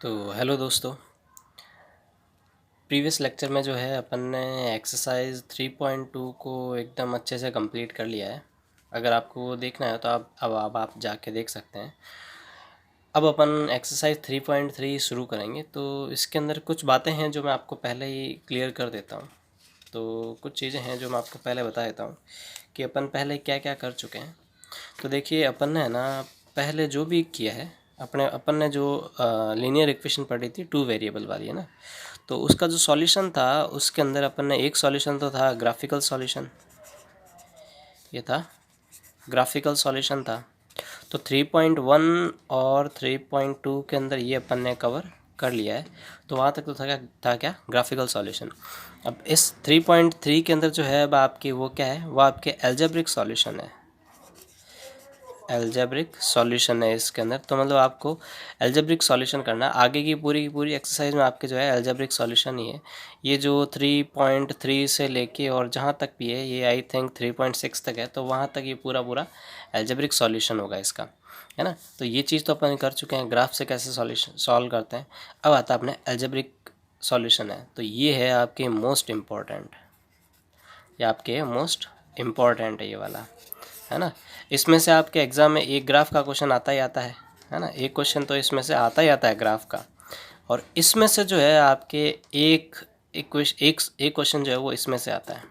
तो हेलो दोस्तों, previous lecture में जो है अपन ने एक्सरसाइज 3.2 को एकदम अच्छे से कंप्लीट कर लिया है। अगर आपको वो देखना है तो आप जाके देख सकते हैं। अब अपन एक्सरसाइज 3.3 शुरू करेंगे। तो इसके अंदर कुछ बातें हैं जो मैं आपको पहले ही क्लियर कर देता हूँ। तो कुछ चीज़ें हैं जो मैं आपको पहले बता देता हूँ कि अपन पहले क्या क्या कर चुके हैं। तो देखिए, अपन ने है ना पहले जो भी किया है, अपन ने जो लीनियर इक्वेशन पढ़ी थी 2 वेरिएबल वाली, है ना। तो उसका जो सॉल्यूशन था उसके अंदर अपन ने एक सॉल्यूशन तो था ग्राफिकल सॉल्यूशन, ये था ग्राफिकल सॉल्यूशन था। तो 3.1 और 3.2 के अंदर ये अपन ने कवर कर लिया है। तो वहाँ तक तो था क्या ग्राफिकल सॉल्यूशन। अब इस 3.3 के अंदर जो है अब आपकी वो क्या है, वो आपके एल्जेब्रिक सॉल्यूशन है। एल्जेब्रिक सॉल्यूशन है इसके अंदर। तो मतलब आपको एल्जेब्रिक सॉल्यूशन करना, आगे की पूरी एक्सरसाइज में आपके जो है एल्जेब्रिक सॉल्यूशन ही है। ये जो 3.3 से लेके और जहाँ तक भी है, ये आई थिंक 3.6 तक है, तो वहाँ तक ये पूरा एल्जेब्रिक सॉल्यूशन होगा इसका, है ना। तो ये चीज़ तो अपन कर चुके हैं, ग्राफ से कैसे सॉल्यूशन सॉल्व करते हैं। अब आता है अपने एल्जेब्रिक सॉल्यूशन है। तो ये है आपके मोस्ट इम्पॉर्टेंट, ये आपके मोस्ट इम्पॉर्टेंट है ये वाला, है ना। इसमें से आपके एग्ज़ाम में एक ग्राफ का क्वेश्चन आता ही आता है ना। एक क्वेश्चन तो इसमें से आता ही आता है ग्राफ का। और इसमें से जो है आपके एक क्वेश्चन जो है वो इसमें से आता है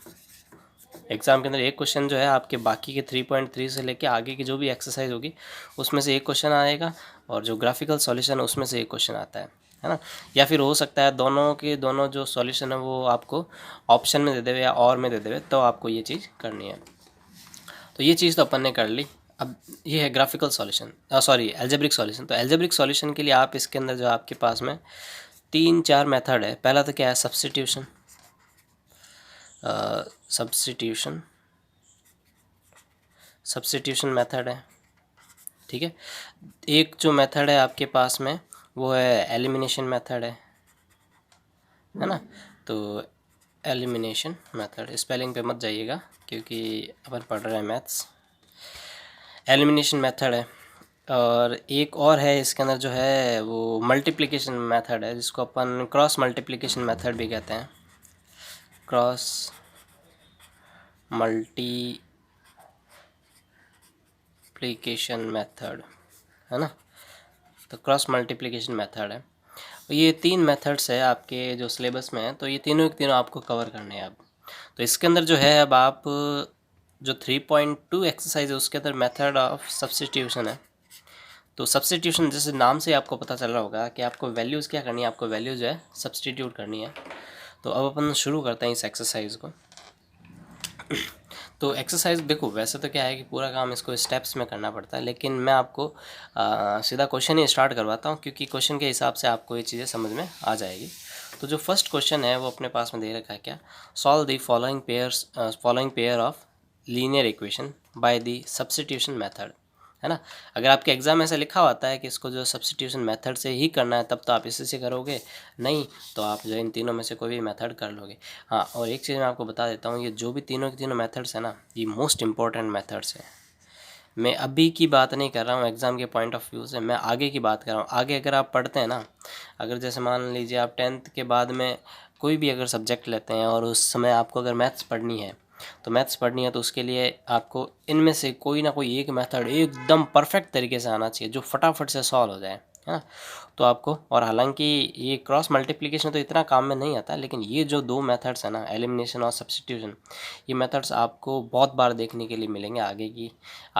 एग्ज़ाम के अंदर। एक क्वेश्चन जो है आपके बाकी के 3.3 से लेके आगे की जो भी एक्सरसाइज होगी उसमें से एक क्वेश्चन आएगा, और जो ग्राफिकल सॉल्यूशन है उसमें से एक क्वेश्चन आता है ना। या फिर हो सकता है दोनों जो सॉल्यूशन है वो आपको ऑप्शन में दे देवे या और में दे देवे, तो आपको ये चीज़ करनी है। तो ये चीज़ तो अपन ने कर ली। अब ये है graphical solution, sorry algebraic solution. तो एल्जेब्रिक सॉल्यूशन के लिए आप इसके अंदर जो आपके पास में 3-4 मेथड है। पहला तो क्या है, सब्स्टिट्यूशन। सब्स्टिट्यूशन मेथड है, ठीक है। एक जो मेथड है आपके पास में वो है एलिमिनेशन मेथड है ना। तो एलिमिनेशन मेथड, स्पेलिंग पे मत जाइएगा क्योंकि अपन पढ़ रहे हैं मैथ्स। एलिमिनेशन मेथड है। और एक और है इसके अंदर जो है वो मल्टीप्लिकेशन मेथड है, जिसको अपन क्रॉस मल्टीप्लिकेशन मेथड भी कहते हैं। क्रॉस मल्टीप्लिकेशन मेथड, है ना। तो क्रॉस मल्टीप्लिकेशन मेथड है। ये 3 मेथड्स है आपके जो सिलेबस में है, तो ये तीनों के तीनों आपको कवर करने हैं अब। तो इसके अंदर जो है अब आप जो 3.2 एक्सरसाइज है उसके अंदर मेथड ऑफ सब्स्टिट्यूशन है। तो सब्स्टिट्यूशन जैसे नाम से आपको पता चल रहा होगा कि आपको वैल्यूज़ क्या करनी है, आपको वैल्यूज़ जो है सब्स्टिट्यूट करनी है। तो अब अपन शुरू करते हैं इस एक्सरसाइज को। तो एक्सरसाइज देखो, वैसे तो क्या है कि पूरा काम इसको स्टेप्स में करना पड़ता है, लेकिन मैं आपको सीधा क्वेश्चन ही स्टार्ट करवाता हूँ, क्योंकि क्वेश्चन के हिसाब से आपको ये चीज़ें समझ में आ जाएगी। तो जो फर्स्ट क्वेश्चन है वो अपने पास में दे रखा है क्या, solve the following pair of linear equation by the substitution method, है ना। अगर आपके एग्ज़ाम में ऐसा लिखा होता है कि इसको जो सब्स्टिट्यूशन मेथड से ही करना है, तब तो आप इसी से करोगे, नहीं तो आप जो इन तीनों में से कोई भी मेथड कर लोगे। हाँ, और एक चीज़ मैं आपको बता देता हूँ, ये जो भी तीनों के तीनों मेथड्स हैं ना, ये मोस्ट इंपॉर्टेंट मेथड्स हैं। मैं अभी की बात नहीं कर रहा हूँ एग्ज़ाम के पॉइंट ऑफ व्यू से, मैं आगे की बात कर रहा हूँ। आगे अगर आप पढ़ते हैं ना, अगर जैसे मान लीजिए आप 10th के बाद में कोई भी अगर सब्जेक्ट लेते हैं और उस समय आपको अगर मैथ्स पढ़नी है, तो उसके लिए आपको इनमें से कोई ना कोई एक मेथड एकदम परफेक्ट तरीके से आना चाहिए, जो फटाफट से सॉल्व हो जाए, है ना। तो आपको, और हालांकि ये क्रॉस मल्टीप्लिकेशन तो इतना काम में नहीं आता, लेकिन ये जो 2 मेथड्स हैं ना, एलिमिनेशन और सब्स्टिट्यूशन, ये मेथड्स आपको बहुत बार देखने के लिए मिलेंगे आगे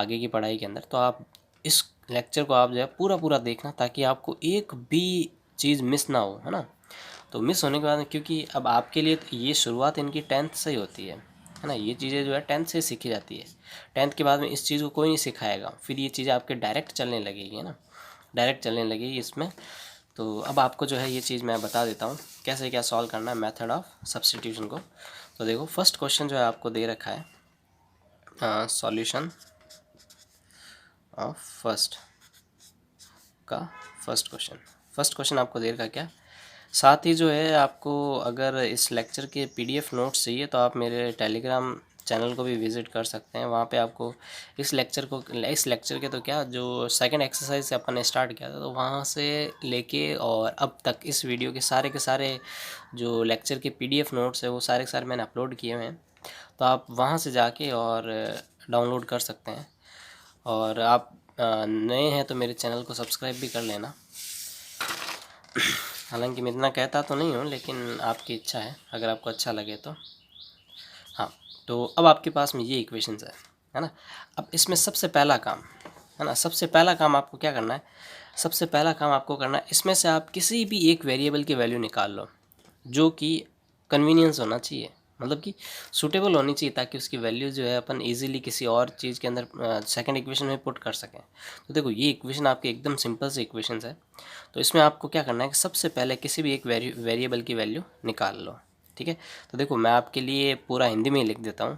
की पढ़ाई के अंदर। तो आप इस लेक्चर को आप जो है पूरा देखना, ताकि आपको एक भी चीज़ मिस ना हो, है ना। तो मिस होने के बाद, क्योंकि अब आपके लिए तो ये शुरुआत इनकी 10th से ही होती है ना। ये चीज़ें जो है 10th से सीखी जाती है। 10th के बाद में इस चीज़ को कोई नहीं सिखाएगा, फिर ये चीज़ें आपके डायरेक्ट चलने लगेगी, है ना, डायरेक्ट चलने लगेगी इसमें। तो अब आपको जो है ये चीज़ मैं बता देता हूँ कैसे क्या सॉल्व करना है मेथड ऑफ सब्स्टिट्यूशन को। तो देखो, फर्स्ट क्वेश्चन जो है आपको दे रखा है सॉल्यूशन ऑफ फर्स्ट क्वेश्चन आपको दे रखा है क्या। साथ ही जो है आपको, अगर इस लेक्चर के PDF नोट्स चाहिए तो आप मेरे टेलीग्राम चैनल को भी विज़िट कर सकते हैं। वहाँ पे आपको इस लेक्चर के तो क्या जो सेकंड एक्सरसाइज से अपन ने स्टार्ट किया था, तो वहाँ से लेके और अब तक इस वीडियो के सारे जो लेक्चर के PDF नोट्स है वो सारे के सारे मैंने अपलोड किए हुए हैं, तो आप वहाँ से जाके और डाउनलोड कर सकते हैं। और आप नए हैं तो मेरे चैनल को सब्सक्राइब भी कर लेना। हालांकि मैं इतना कहता तो नहीं हूँ, लेकिन आपकी इच्छा है, अगर आपको अच्छा लगे तो। हाँ, तो अब आपके पास में ये इक्वेशंस है ना। अब इसमें सबसे पहला काम है ना, सबसे पहला काम आपको क्या करना है, सबसे पहला काम आपको करना है, इसमें से आप किसी भी एक वेरिएबल की वैल्यू निकाल लो जो कि कन्वीनियंस होना चाहिए, मतलब कि सूटेबल होनी चाहिए, ताकि उसकी वैल्यू जो है अपन इजीली किसी और चीज़ के अंदर सेकंड इक्वेशन में पुट कर सकें। तो देखो ये इक्वेशन आपकी एकदम सिंपल सी इक्वेशंस है। तो इसमें आपको क्या करना है कि सबसे पहले किसी भी एक वेरिएबल की वैल्यू निकाल लो, ठीक है। तो देखो मैं आपके लिए पूरा हिंदी में ही लिख देता हूँ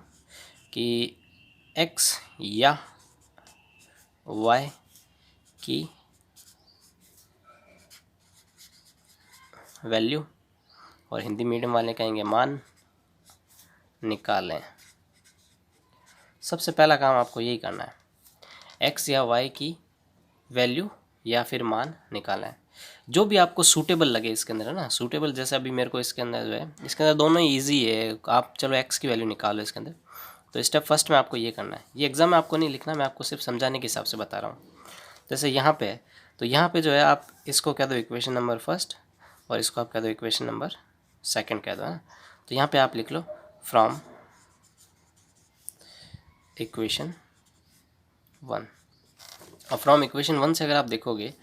कि x या y की वैल्यू, और हिंदी मीडियम वाले कहेंगे मान, निकालें। सबसे पहला काम आपको यही करना है, x या y की वैल्यू या फिर मान निकालना है, जो भी आपको सूटेबल लगे इसके अंदर, है ना। सूटेबल जैसे अभी मेरे को इसके अंदर जो है, इसके अंदर दोनों ही ईजी है। आप चलो x की वैल्यू निकालो इसके अंदर। तो स्टेप फर्स्ट में आपको ये करना है, ये एग्जाम में आपको नहीं लिखना, मैं आपको सिर्फ समझाने के हिसाब से बता रहा हूँ। जैसे यहाँ पे है, तो यहाँ पे जो है आप इसको कह दो इक्वेशन नंबर फर्स्ट, और इसको आप कह दो इक्वेशन नंबर सेकंड कह दो, है ना। तो यहाँ पे आप लिख लो फ्रॉम इक्वेशन 1, और फ्रॉम इक्वेशन 1 से अगर आप देखोगे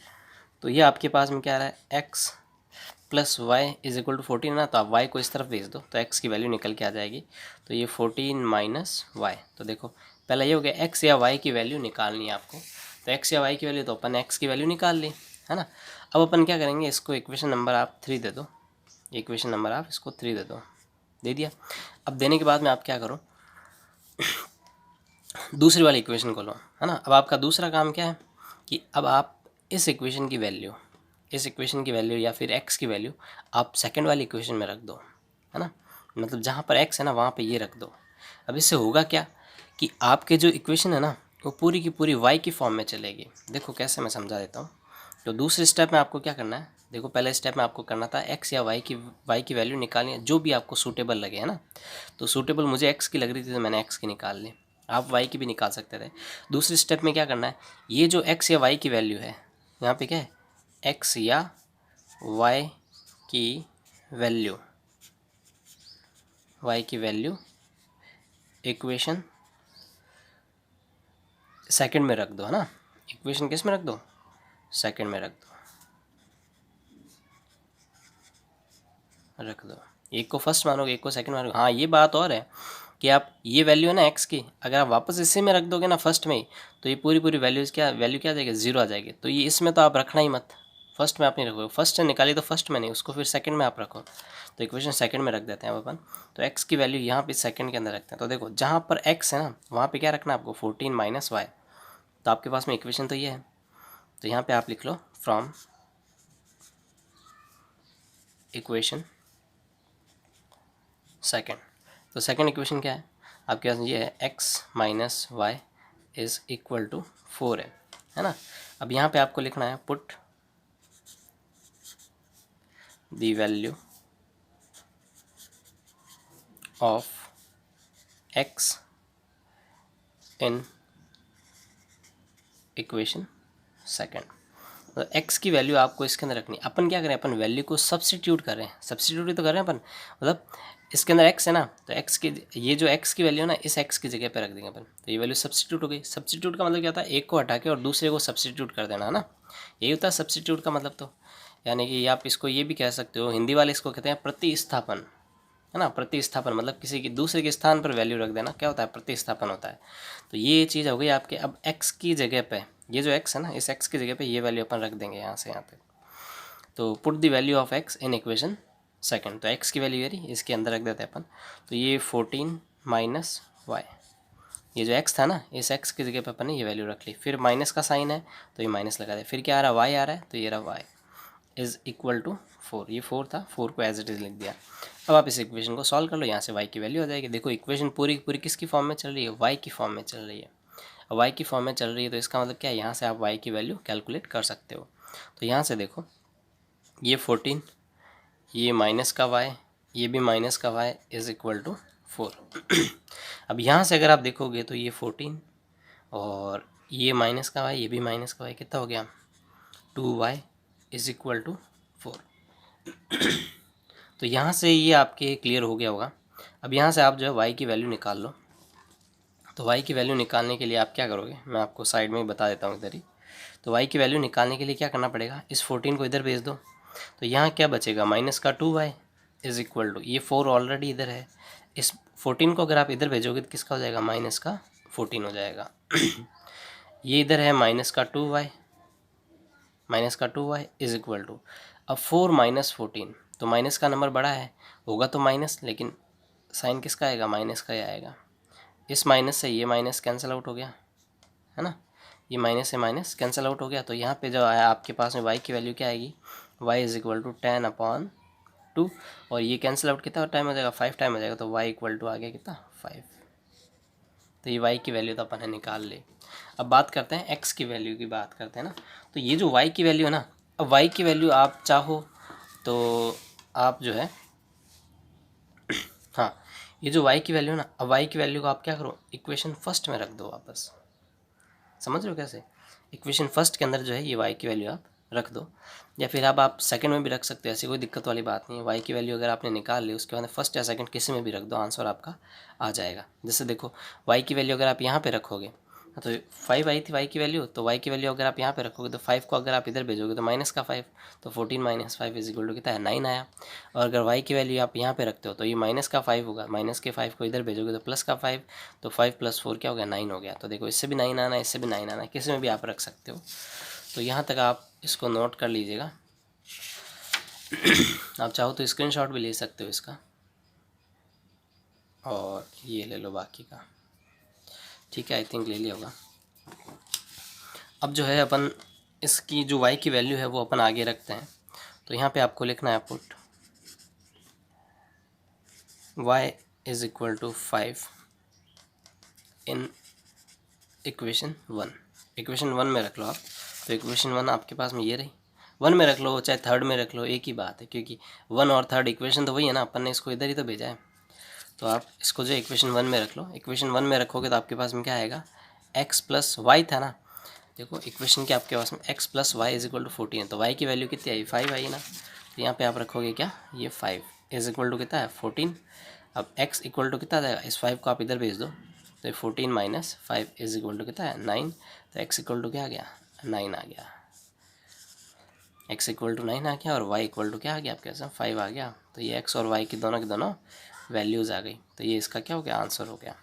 तो ये आपके पास में क्या आ रहा है, x plus y is equal to 14 ना। तो आप y को इस तरफ भेज दो तो x की वैल्यू निकल के आ जाएगी। तो ये 14 माइनस वाई, तो देखो पहला ये हो गया, x या y की वैल्यू निकालनी है आपको। तो x या y की वैल्यू, तो अपन x की वैल्यू निकाल ली, है ना। अब अपन क्या करेंगे, इसको इक्वेशन नंबर आप 3 दे दो, इक्वेशन नंबर आप इसको 3 दे दो, दे दिया। अब देने के बाद में आप क्या करो, दूसरी वाली इक्वेशन को लो, है ना। अब आपका दूसरा काम क्या है कि अब आप इस इक्वेशन की वैल्यू या फिर x की वैल्यू आप सेकंड वाली इक्वेशन में रख दो, है ना। मतलब जहाँ पर x है ना वहाँ पे ये रख दो। अब इससे होगा क्या कि आपके जो इक्वेशन है ना वो पूरी की पूरी y की फॉर्म में चलेगी। देखो कैसे, मैं समझा देता हूँ। तो दूसरे स्टेप में आपको क्या करना है, देखो पहले स्टेप में आपको करना था x या y की वैल्यू निकालनी है, जो भी आपको सूटेबल लगे, है ना। तो सूटेबल मुझे x की लग रही थी तो मैंने x की निकाल ली, आप y की भी निकाल सकते थे। दूसरे स्टेप में क्या करना है, ये जो x या y की वैल्यू है, यहाँ पे क्या है, x या y की वैल्यू इक्वेशन सेकंड में रख दो, है ना। इक्वेशन किस में रख दो, सेकंड में रख दो। एक को फर्स्ट मानोगे, एक को सेकंड मानोगे। हाँ ये बात और है कि आप ये वैल्यू है ना x की, अगर आप वापस इसी में रख दोगे ना फर्स्ट में ही, तो ये पूरी वैल्यू क्या आ जाएगी, 0 आ जाएगी। तो ये इसमें तो आप रखना ही मत, फर्स्ट में आप नहीं रखोगे। फर्स्ट से निकाली तो फर्स्ट में नहीं, उसको फिर सेकंड में आप रखो। तो इक्वेशन सेकंड में रख देते हैं अब अपन। तो x की वैल्यू यहाँ पे सेकंड के अंदर रखते हैं। तो देखो जहाँ पर x है ना वहाँ पे क्या रखना है आपको, 14 माइनस वाई। तो आपके पास में इक्वेशन तो ये है, तो यहाँ पे आप लिख लो फ्रॉम इक्वेशन सेकंड। तो सेकंड इक्वेशन क्या है आपके पास, ये है x minus y is equal to 4 है ना। अब यहाँ पे आपको लिखना है put the value of x in equation second. तो x की वैल्यू आपको इसके अंदर रखनी है। अपन क्या करें, अपन वैल्यू को सब्सटीट्यूट कर रहे हैं, सब्सटीट्यूट ही तो कर रहे हैं अपन। मतलब इसके अंदर x है ना, तो x की ये जो x की वैल्यू है ना, इस x की जगह पे रख देंगे अपन। तो ये वैल्यू सब्सटीट्यूट हो गई। सब्सटीट्यूट का मतलब क्या होता है, एक को हटा के और दूसरे को सब्सटीट्यूट कर देना, है ना। यही होता है सब्सटीट्यूट का मतलब। तो यानी कि आप इसको ये भी कह सकते हो, हिंदी वाले इसको कहते हैं प्रतिस्थापन, है ना। प्रतिस्थापन मतलब किसी की दूसरे के स्थान पर वैल्यू रख देना, क्या होता है, प्रतिस्थापन होता है। तो ये चीज़ हो गई आपके। अब x की जगह पे, ये जो x है ना, इस x की जगह पे ये वैल्यू अपन रख देंगे यहाँ से यहाँ पे। तो put the value of x in equation second. तो x की वैल्यू है इसके अंदर रख देते हैं अपन। तो ये 14 माइनस वाई, ये जो x था ना, इस x की जगह पे अपन ने ये वैल्यू रख ली। फिर माइनस का साइन है तो ये माइनस लगा दे। फिर क्या आ रहा है, y आ रहा है, तो ये रहा y। इज़ इक्वल टू 4, ये 4 था, 4 को एज इट इज़ लिख दिया। अब आप इस इक्वेशन को सॉल्व कर लो, यहाँ से y की वैल्यू आ जाएगी। देखो इक्वेशन पूरी की पूरी किसकी फॉर्म में चल रही है, y की फॉर्म में चल रही है। y की फॉर्म में चल रही है तो इसका मतलब क्या है, यहाँ से आप y की वैल्यू कैलकुलेट कर सकते हो। तो यहाँ से देखो ये 14, ये माइनस का y, ये भी माइनस का y इज़ इक्वल टू 4। अब यहाँ से अगर आप देखोगे तो ये 14 और ये माइनस का y, ये भी माइनस का y, कितना हो गया 2y इज़ इक्वल टू 4। तो यहाँ से ये आपके क्लियर हो गया होगा। अब यहाँ से आप जो है y की वैल्यू निकाल लो। तो y की वैल्यू निकालने के लिए आप क्या करोगे, मैं आपको साइड में ही बता देता हूँ इधर ही। तो y की वैल्यू निकालने के लिए क्या करना पड़ेगा, इस 14 को इधर भेज दो। तो यहाँ क्या बचेगा, माइनस का 2y इज़ इक्वल टू, ये 4 ऑलरेडी इधर है, इस 14 को अगर आप इधर भेजोगे तो किसका हो जाएगा, माइनस का 14 हो जाएगा। ये इधर है माइनस का 2y, माइनस का 2y इज़ इक्वल टू, अब 4 माइनस 14, तो माइनस का नंबर बड़ा है, होगा तो माइनस, लेकिन साइन किसका आएगा, माइनस का ही आएगा। इस माइनस से ये माइनस कैंसिल आउट हो गया, है ना, ये माइनस से माइनस कैंसिल आउट हो गया। तो यहाँ पे जो आया आपके पास में y की वैल्यू क्या आएगी, y इज़ इक्वल टू 10/2, और ये कैंसिल आउट कितना टाइम हो जाएगा, 5 टाइम हो जाएगा। तो y इक्वल टू आ गया कितना, 5। तो ये y की वैल्यू तो अपन ने निकाल ली। अब बात करते हैं x की वैल्यू की, बात करते हैं ना। तो ये जो y की वैल्यू है ना, अब y की वैल्यू आप चाहो तो आप जो है हाँ, ये जो y की वैल्यू है ना, अब y की वैल्यू को आप क्या करो, इक्वेशन फर्स्ट में रख दो वापस। समझ रहे हो कैसे, इक्वेशन फर्स्ट के अंदर जो है ये y की वैल्यू आप रख दो, या फिर अब आप सेकंड में भी रख सकते हो, ऐसी कोई दिक्कत वाली बात नहीं है। y की वैल्यू अगर आपने निकाल ली, उसके बाद फर्स्ट या सेकंड किसी में भी रख दो, आंसर आपका आ जाएगा। जैसे देखो y की वैल्यू अगर आप यहाँ पे रखोगे तो 5 आई थी y की वैल्यू, तो y की वैल्यू अगर आप यहाँ पे रखोगे तो 5 को अगर आप इधर भेजोगे तो माइनस का 5, तो 14 माइनस 5 इज इक्वल टू कितना है, 9 आया। और अगर y की वैल्यू आप यहाँ पे रखते हो तो ये माइनस का 5 होगा, माइनस के 5 को इधर भेजोगे तो प्लस का 5, तो 5 + 4 क्या हो गया, 9 हो गया। तो देखो इससे भी 9 आना है, इससे भी 9 आना है, किसी में भी आप रख सकते हो। तो यहाँ तक आप इसको नोट कर लीजिएगा। आप चाहो तो स्क्रीनशॉट भी ले सकते हो इसका, और ये ले लो बाकी का, ठीक है, आई थिंक ले लिया होगा। अब जो है अपन इसकी जो y की वैल्यू है वो अपन आगे रखते हैं। तो यहाँ पे आपको लिखना है put y is equal to 5 in equation 1। Equation 1 में रख लो आप। तो इक्वेशन 1 आपके पास में ये रही, 1 में रख लो चाहे थर्ड में रख लो, एक ही बात है, क्योंकि 1 और थर्ड इक्वेशन तो वही है ना, अपन ने इसको इधर ही तो भेजा है। तो आप इसको जो इक्वेशन 1 में रख लो। इक्वेशन 1 में रखोगे तो आपके पास में क्या आएगा, x + y था ना, देखो इक्वेशन के आपके पास में x + y is equal to 14 है, तो y की वैल्यू कितनी आई, 5 आई ना। तो यहाँ पे आप रखोगे क्या, ये 5 इज इक्वल टू कितना है, 14। अब x इक्वल टू कितना आ जाएगा, इस 5 को आप इधर भेज दो, तो ये 14 - 5 इज इक्वल टू कितना है, 9। तो x इक्वल टू क्या आ गया, 9 आ गया। x इक्वल टू 9 आ गया, और y इक्वल टू क्या आ गया आपके पास, 5 आ गया। तो ये x और y की दोनों वैल्यूज़ आ गई। तो ये इसका क्या हो गया, आंसर हो गया,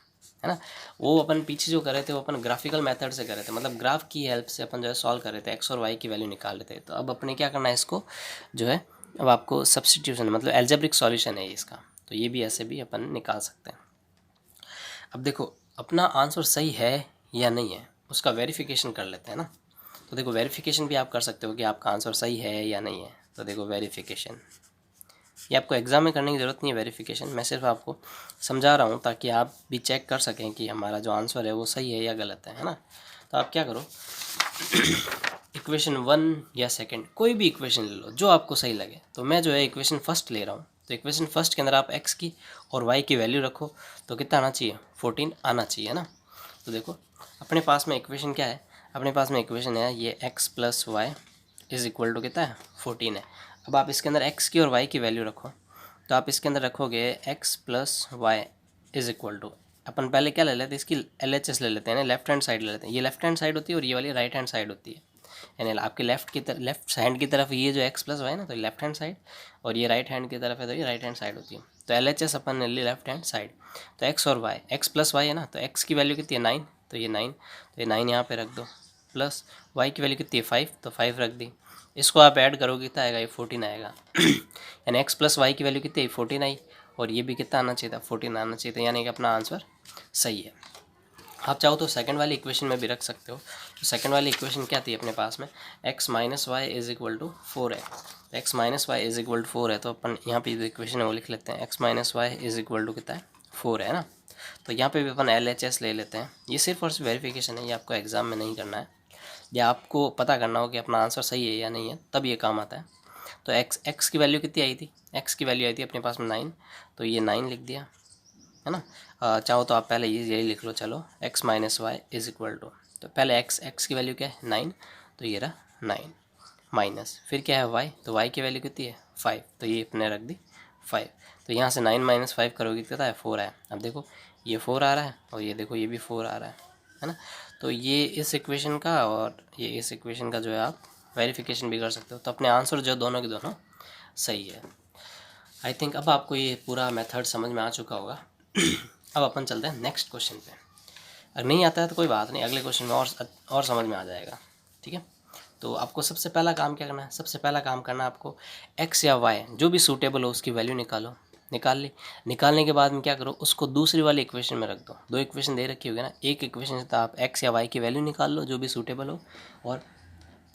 है ना। वो अपन पीछे जो कर रहे थे वो अपन ग्राफिकल मेथड से कर रहे थे, मतलब ग्राफ की हेल्प से अपन जो है सॉल्व कर रहे थे, x और y की वैल्यू निकाल रहे थे। तो अब अपने क्या करना है, इसको जो है अब आपको सब्स्टिट्यूशन, मतलब एल्जेब्रिक सॉल्यूशन है इसका, तो ये भी ऐसे भी अपन निकाल सकते हैं। अब देखो अपना आंसर सही है या नहीं है उसका वेरिफिकेशन कर लेते हैं ना। तो देखो वेरिफिकेशन भी आप कर सकते हो कि आपका आंसर सही है या नहीं है। तो देखो वेरिफिकेशन, ये आपको एग्ज़ाम में करने की ज़रूरत नहीं है वेरिफिकेशन, मैं सिर्फ आपको समझा रहा हूँ ताकि आप भी चेक कर सकें कि हमारा जो आंसर है वो सही है या गलत है ना। तो आप क्या करो, इक्वेशन 1 या सेकंड कोई भी इक्वेशन ले लो जो आपको सही लगे। तो मैं जो है इक्वेशन फर्स्ट ले रहा हूँ। तो इक्वेशन फर्स्ट के अंदर आप x की और y की वैल्यू रखो, तो कितना आना चाहिए, 14 आना चाहिए ना। तो देखो अपने पास में इक्वेशन क्या है, अपने पास में इक्वेशन है ये x + y is equal to कितना है, 14 है। अब आप इसके अंदर x की और y की वैल्यू रखो, तो आप इसके अंदर रखोगे x + y is equal to, अपन पहले क्या ले लेते हैं, इसकी LHS ले लेते हैं ना, लेफ्ट हैंड साइड ले लेते हैं। ये लेफ्ट हैंड साइड होती है और ये वाली राइट हैंड साइड होती है, यानी आपके लेफ्ट हैंड की तरफ ये जो x + y ना, तो लेफ्ट हैंड साइड, और ये राइट हैंड की तरफ है तो ये राइट हैंड साइड होती है। तो LHS अपन ने ली लेफ्ट हैंड साइड। तो x और y, x + y है ना, तो x की वैल्यू कितनी है, 9, तो ये 9, तो ये 9 यहाँ पे रख दो, प्लस y की वैल्यू कितनी है, 5, तो 5 रख दी। इसको आप ऐड करोगे कितना आएगा, ये 14 आएगा। यानी x + y की वैल्यू कितनी है, 14 आई, और ये भी कितना आना चाहिए था, 14 आना चाहिए था, यानी कि अपना आंसर सही है। आप चाहो तो सेकंड वाली इक्वेशन में भी रख सकते हो। तो सेकंड वाली इक्वेशन क्या थी अपने पास में, x minus y is equal to 4 है। x minus y is equal to 4 है, तो अपन यहाँ पे जो इक्वेशन है वो लिख लेते हैं, x minus y is equal to कितना है, 4 है ना। तो यहाँ पे भी अपन LHS ले लेते हैं। ये सिर्फ और सिर्फ वेरिफिकेशन है, ये आपको एग्जाम में नहीं करना है, या आपको पता करना हो कि अपना आंसर सही है या नहीं है, तब ये काम आता है। तो x की वैल्यू कितनी आई थी, x की वैल्यू आई थी अपने पास में 9, तो ये 9 लिख दिया है ना। चाहो तो आप पहले यही लिख लो, चलो x minus y is equal to, तो पहले x की वैल्यू क्या है 9, तो ये रहा 9 माइनस, फिर क्या है y, तो y की वैल्यू कितनी है 5, तो ये अपने रख दी 5। तो यहाँ से 9 माइनस 5 करोगे कितना है 4 है। अब देखो ये 4 आ रहा है और ये देखो ये भी 4 आ रहा है ना। तो ये इस इक्वेशन का और ये इस इक्वेशन का जो है आप वेरिफिकेशन भी कर सकते हो। तो अपने आंसर जो दोनों के दोनों सही है। आई थिंक अब आपको ये पूरा मेथड समझ में आ चुका होगा। अब अपन चलते हैं नेक्स्ट क्वेश्चन पे। अगर नहीं आता है तो कोई बात नहीं, अगले क्वेश्चन में और समझ में आ जाएगा, ठीक है। तो आपको सबसे पहला काम क्या करना है, सबसे पहला काम करना है आपको x या y जो भी सूटेबल हो उसकी वैल्यू निकालो। निकाल ली, निकालने के बाद में क्या करो, उसको दूसरी वाली इक्वेशन में रख दो। दो इक्वेशन दे रखी होगी ना, एक इक्वेशन से तो आप x या y की वैल्यू निकाल लो जो भी सूटेबल हो, और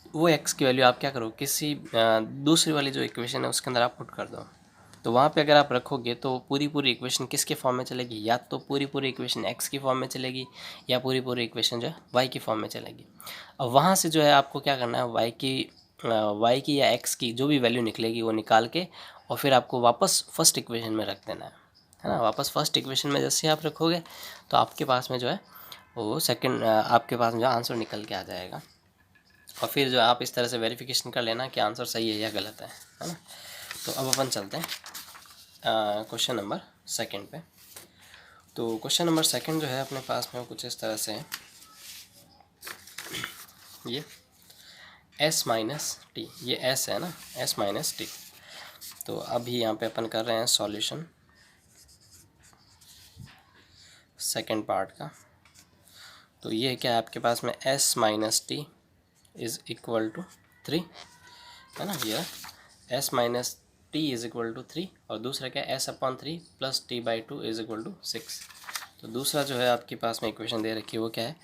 वो x की वैल्यू आप क्या करो, किसी दूसरी वाली जो इक्वेशन है उसके अंदर आप पुट कर दो। तो वहाँ पे अगर आप रखोगे तो पूरी पूरी इक्वेशन किसके फॉर्म में चलेगी, या तो पूरी पूरी इक्वेशन x की फॉर्म में चलेगी, या पूरी पूरी इक्वेशन जो है y की फॉर्म में चलेगी। अब वहाँ से जो है आपको क्या करना है, y की या x की जो भी वैल्यू निकलेगी वो निकाल के और फिर आपको वापस फर्स्ट इक्वेशन में रख देना है ना। वापस फर्स्ट इक्वेशन में जैसे आप रखोगे तो आपके पास में जो है वो सेकंड आपके पास में जो आंसर निकल के आ जाएगा। और फिर जो आप इस तरह से वेरिफिकेशन कर लेना कि आंसर सही है या गलत है ना। तो अब अपन चलते हैं क्वेश्चन नंबर सेकंड पे। तो क्वेश्चन नंबर सेकंड जो है अपने पास में वो कुछ इस तरह से है, ये s माइनस टी, ये s है ना, s माइनस टी। तो अभी यहाँ पे अपन कर रहे हैं सॉल्यूशन सेकंड पार्ट का। तो ये क्या है आपके पास में s minus t is equal to 3 है ना। ये s minus t is equal to 3 और दूसरा क्या है s/3 plus t/2 is equal to 6। तो दूसरा जो है आपके पास में इक्वेशन दे रखी है वो क्या है,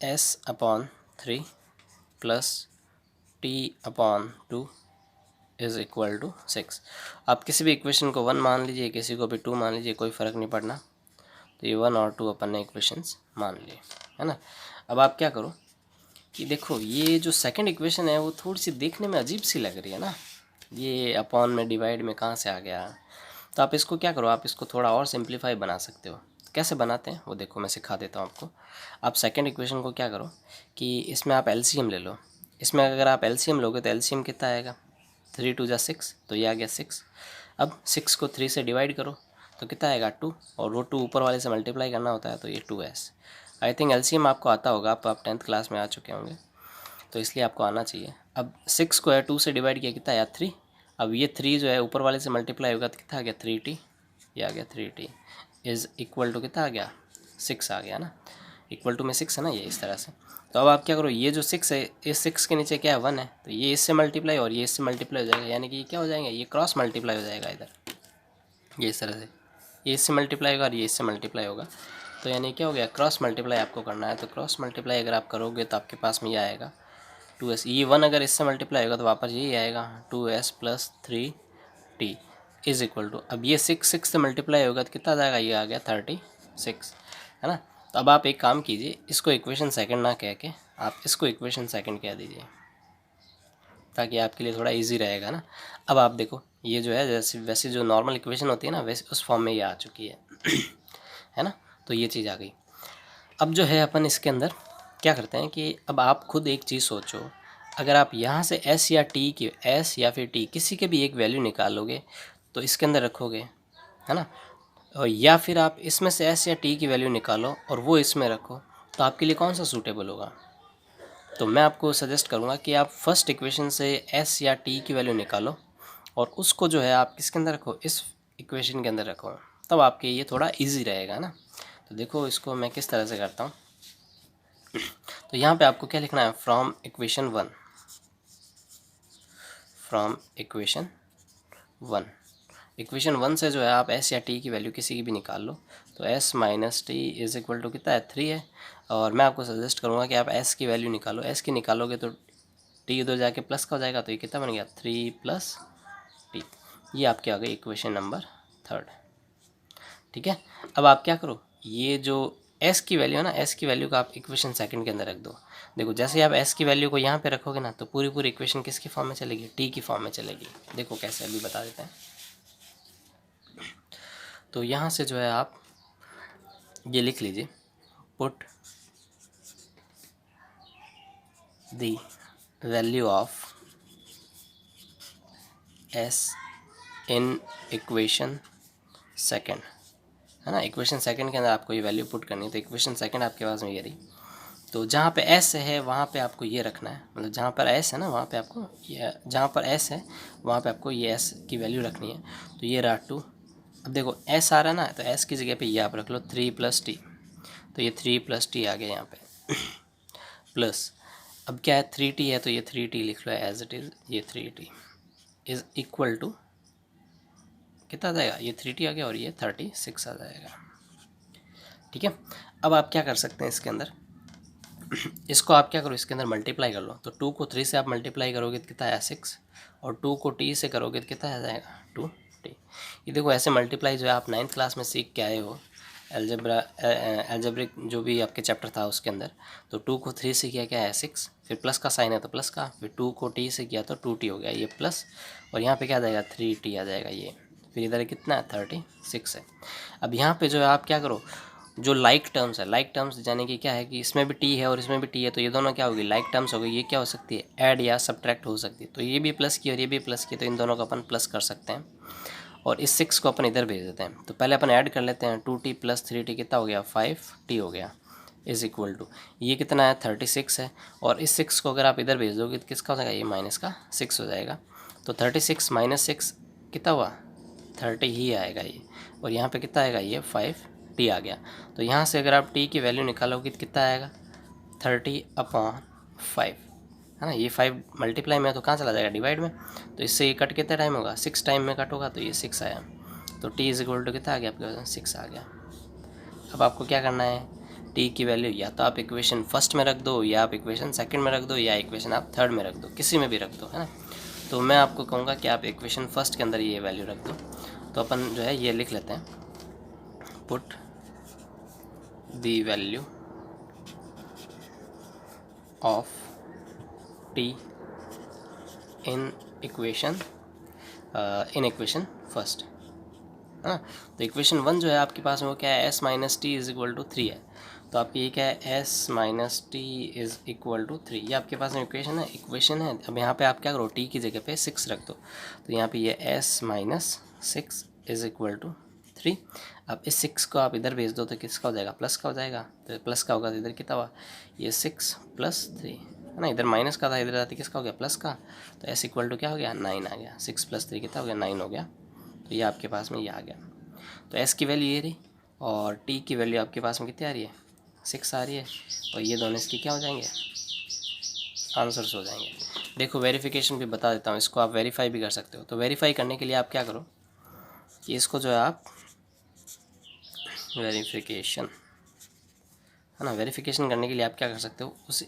s/3 plus t/2 is equal to 6। आप किसी भी इक्वेशन को 1 मान लीजिए, किसी को भी 2 मान लीजिए, कोई फ़र्क नहीं पड़ना। तो ये 1 और 2 अपन ने इक्वेशंस मान लिए है ना। अब आप क्या करो कि देखो ये जो सेकंड इक्वेशन है वो थोड़ी सी देखने में अजीब सी लग रही है ना, ये अपॉन में डिवाइड में कहाँ से आ गया। तो आप इसको क्या करो, आप इसको थोड़ा और सिंप्लीफाई बना सकते हो। कैसे बनाते हैं वो देखो, मैं सिखा देता हूँ आपको। आप सेकंड इक्वेशन को क्या करो कि इसमें आप एलसीएम ले लो। इसमें अगर आप एलसीएम लोगे तो एलसीएम कितना आएगा, 3 2 जा 6, तो ये आ गया 6। अब 6 को 3 से डिवाइड करो तो कितना आएगा 2, और वो 2 ऊपर वाले से मल्टीप्लाई करना होता है तो ये 2s। आई थिंक एलसीएम आपको आता होगा, आप 10th क्लास में आ चुके होंगे तो इसलिए आपको आना चाहिए। अब 6 को 2 से डिवाइड किया कितना आया 3। अब ये 3 जो है ऊपर वाले से मल्टीप्लाई होगा तो कितना आ गया 3t, ये आ गया 3t इज़ इक्वल टू कितना आ गया 6 आ गया ना। इक्वल टू में 6 है ना, ये इस तरह से। तो अब आप क्या करो, ये जो 6 है इस 6 के नीचे क्या है 1 है, तो ये इससे मल्टीप्लाई और ये इससे मल्टीप्लाई हो जाएगा, यानी कि ये क्या हो जाएगा, ये क्रॉस मल्टीप्लाई हो जाएगा इधर, ये इस तरह से। ये इससे मल्टीप्लाई होगा और ये इससे मल्टीप्लाई होगा, तो यानी क्या हो गया क्रॉस मल्टीप्लाई आपको करना है। तो क्रॉस मल्टीप्लाई अगर आप करोगे तो आपके पास में ये आएगा 2s। ये 1 अगर इससे मल्टीप्लाई होगा तो वापस यही आएगा 2s plus 3t is equal to, अब ये 6 से मल्टीप्लाई होगा तो कितना आ जाएगा, ये आ गया 36 है ना। तो अब आप एक काम कीजिए, इसको इक्वेशन सेकंड ना कह के आप इसको इक्वेशन सेकंड कह दीजिए, ताकि आपके लिए थोड़ा इजी रहेगा ना। अब आप देखो ये जो है जैसे वैसे जो नॉर्मल इक्वेशन होती है ना, वैसे उस फॉर्म में ये आ चुकी है है ना। तो ये चीज़ आ गई। अब जो है अपन इसके अंदर क्या करते हैं कि अब आप खुद एक चीज़ सोचो, अगर आप यहाँ से s या t की, s या फिर t किसी के भी एक वैल्यू निकालोगे तो इसके अंदर रखोगे है ना, और या फिर आप इसमें से s या t की वैल्यू निकालो और वो इसमें रखो, तो आपके लिए कौन सा सूटेबल होगा। तो मैं आपको सजेस्ट करूँगा कि आप फर्स्ट इक्वेशन से s या t की वैल्यू निकालो और उसको जो है आप किसके अंदर रखो, इस इक्वेशन के अंदर रखो, तब आपके ये थोड़ा इजी रहेगा ना। तो देखो इसको मैं किस तरह से करता हूँ। तो यहाँ पे आपको क्या लिखना है, फ्रॉम इक्वेशन 1, फ्रॉम इक्वेशन 1 से जो है आप s या t की वैल्यू किसी की भी निकाल लो। तो s minus t is equal to कितना है 3 है। और मैं आपको सजेस्ट करूँगा कि आप s की वैल्यू निकालो, s की निकालोगे तो t उधर जाके प्लस का हो जाएगा, तो ये कितना बन गया 3 प्लस टी। ये आपके आ गई इक्वेशन नंबर 3। ठीक है, अब आप क्या करो, ये जो s की वैल्यू है ना, s की वैल्यू को आप इक्वेशन सेकंड के अंदर रख दो। देखो जैसे ही आप s की वैल्यू को यहाँ पे रखोगे ना, तो पूरी पूरी इक्वेशन किसकी फॉर्म में चलेगी, t की फॉर्म में चलेगी। देखो कैसे, अभी बता देते हैं। तो यहाँ से जो है आप ये लिख लीजिए, put the value of s in equation second, है ना। इक्वेशन सेकंड के अंदर आपको ये वैल्यू पुट करनी है, तो इक्वेशन सेकंड आपके पास में ये रही। तो जहाँ पे s है वहाँ पे आपको ये रखना है, मतलब जहाँ पर s है ना वहाँ पे आपको ये, जहाँ पर s है वहाँ पे आपको ये s की वैल्यू रखनी है। तो ये रहा 2। अब देखो s आ रहा है ना, तो s की जगह पे ये आप रख लो 3 प्लस टी, तो ये 3 प्लस टी आ गया यहाँ पे प्लस, अब क्या है 3t है तो ये 3t लिख लो एज इट इज़, ये 3t इज़ इक्वल टू कितना आ जाएगा, ये 3t आ गया और ये 36 आ जाएगा। ठीक है, अब आप क्या कर सकते हैं इसके अंदर, इसको आप क्या करो, इसके अंदर मल्टीप्लाई कर लो। तो 2 को 3 से आप मल्टीप्लाई करोगे तो कितना आया 6, और 2 को t से करोगे तो कितना आ जाएगा 2t। ये देखो ऐसे मल्टीप्लाई जो है आप 9th क्लास में सीख के आए हो, एल्जेब्रिक जो भी आपके चैप्टर था उसके अंदर। तो 2 को 3 से किया क्या है 6, फिर प्लस का साइन है तो प्लस का, फिर 2 को t से किया तो 2t हो गया ये प्लस, और यहाँ पे क्या आ जाएगा 3t आ जाएगा ये, फिर इधर कितना है 36 है। अब यहाँ पे जो है आप क्या करो, जो लाइक टर्म्स है, लाइक टर्म्स यानी कि क्या है कि इसमें भी टी है और इसमें भी टी है, तो ये दोनों क्या होगी लाइक टर्म्स हो गई। ये क्या हो सकती है ऐड या सब्ट्रैक्ट हो सकती है। तो ये भी प्लस की और ये भी प्लस की, तो इन दोनों को अपन प्लस कर सकते हैं और इस 6 को अपन इधर भेज देते हैं। तो पहले अपन ऐड कर लेते हैं, 2t प्लस 3t कितना हो गया 5t हो गया, इज़ इक्वल टू ये कितना है 36 है, और इस 6 को अगर आप इधर भेज दोगे तो किसका हो जाएगा ये माइनस का 6 हो जाएगा। तो 36 माइनस 6 कितना हुआ 30 ही आएगा ये, और यहाँ पे कितना आएगा ये 5t आ गया। तो यहाँ से अगर आप t की वैल्यू निकालोगे तो कितना आएगा 30/5, है ना। ये 5 मल्टीप्लाई में तो कहाँ चला जाएगा डिवाइड में, तो इससे ये कट कितना टाइम होगा 6 टाइम में कट होगा, तो ये 6 आया। तो t इज इक्वल टू कितना आ गया आपके पास 6 आ गया। अब आपको क्या करना है, t की वैल्यू या तो आप इक्वेशन फर्स्ट में रख दो, या आप इक्वेशन सेकंड में रख दो, या इक्वेशन आप थर्ड में रख दो, किसी में भी रख दो, है ना। तो मैं आपको कहूँगा कि आप इक्वेशन फर्स्ट के अंदर ये वैल्यू रख दो। तो अपन जो है ये लिख लेते हैं, put the value of t in equation first, है ना। तो इक्वेशन 1 जो है आपके पास में वो क्या है s minus t is equal to 3 है। तो आपकी ये क्या है s minus t is equal to 3, ये आपके पास में इक्वेशन है। अब यहाँ पे आप क्या करो, t की जगह पे 6 रख दो। तो यहाँ पे ये s minus 6 is equal to 3। अब इस 6 को आप इधर भेज दो तो किसका हो जाएगा प्लस का हो जाएगा। तो प्लस का होगा तो इधर कितना हुआ ये 6 प्लस 3, है ना। इधर माइनस का था, इधर आती किसका हो गया प्लस का। तो s इक्वल टू क्या हो गया 9 आ गया, 6 प्लस 3 कितना हो गया 9 हो गया। तो ये आपके पास में ये आ गया। तो s की वैल्यू ये रही, और t की वैल्यू आपके पास में कितनी आ रही है 6 आ रही है, और ये दोनों इसके क्या हो जाएंगे आंसर्स हो जाएंगे। देखो वेरिफिकेशन भी बता देता हूँ, इसको आप वेरीफाई भी कर सकते हो। तो वेरीफाई करने के लिए आप क्या करो कि इसको जो है आप वेरिफिकेशन, है ना, वेरिफिकेशन करने के लिए आप क्या कर सकते हो, उस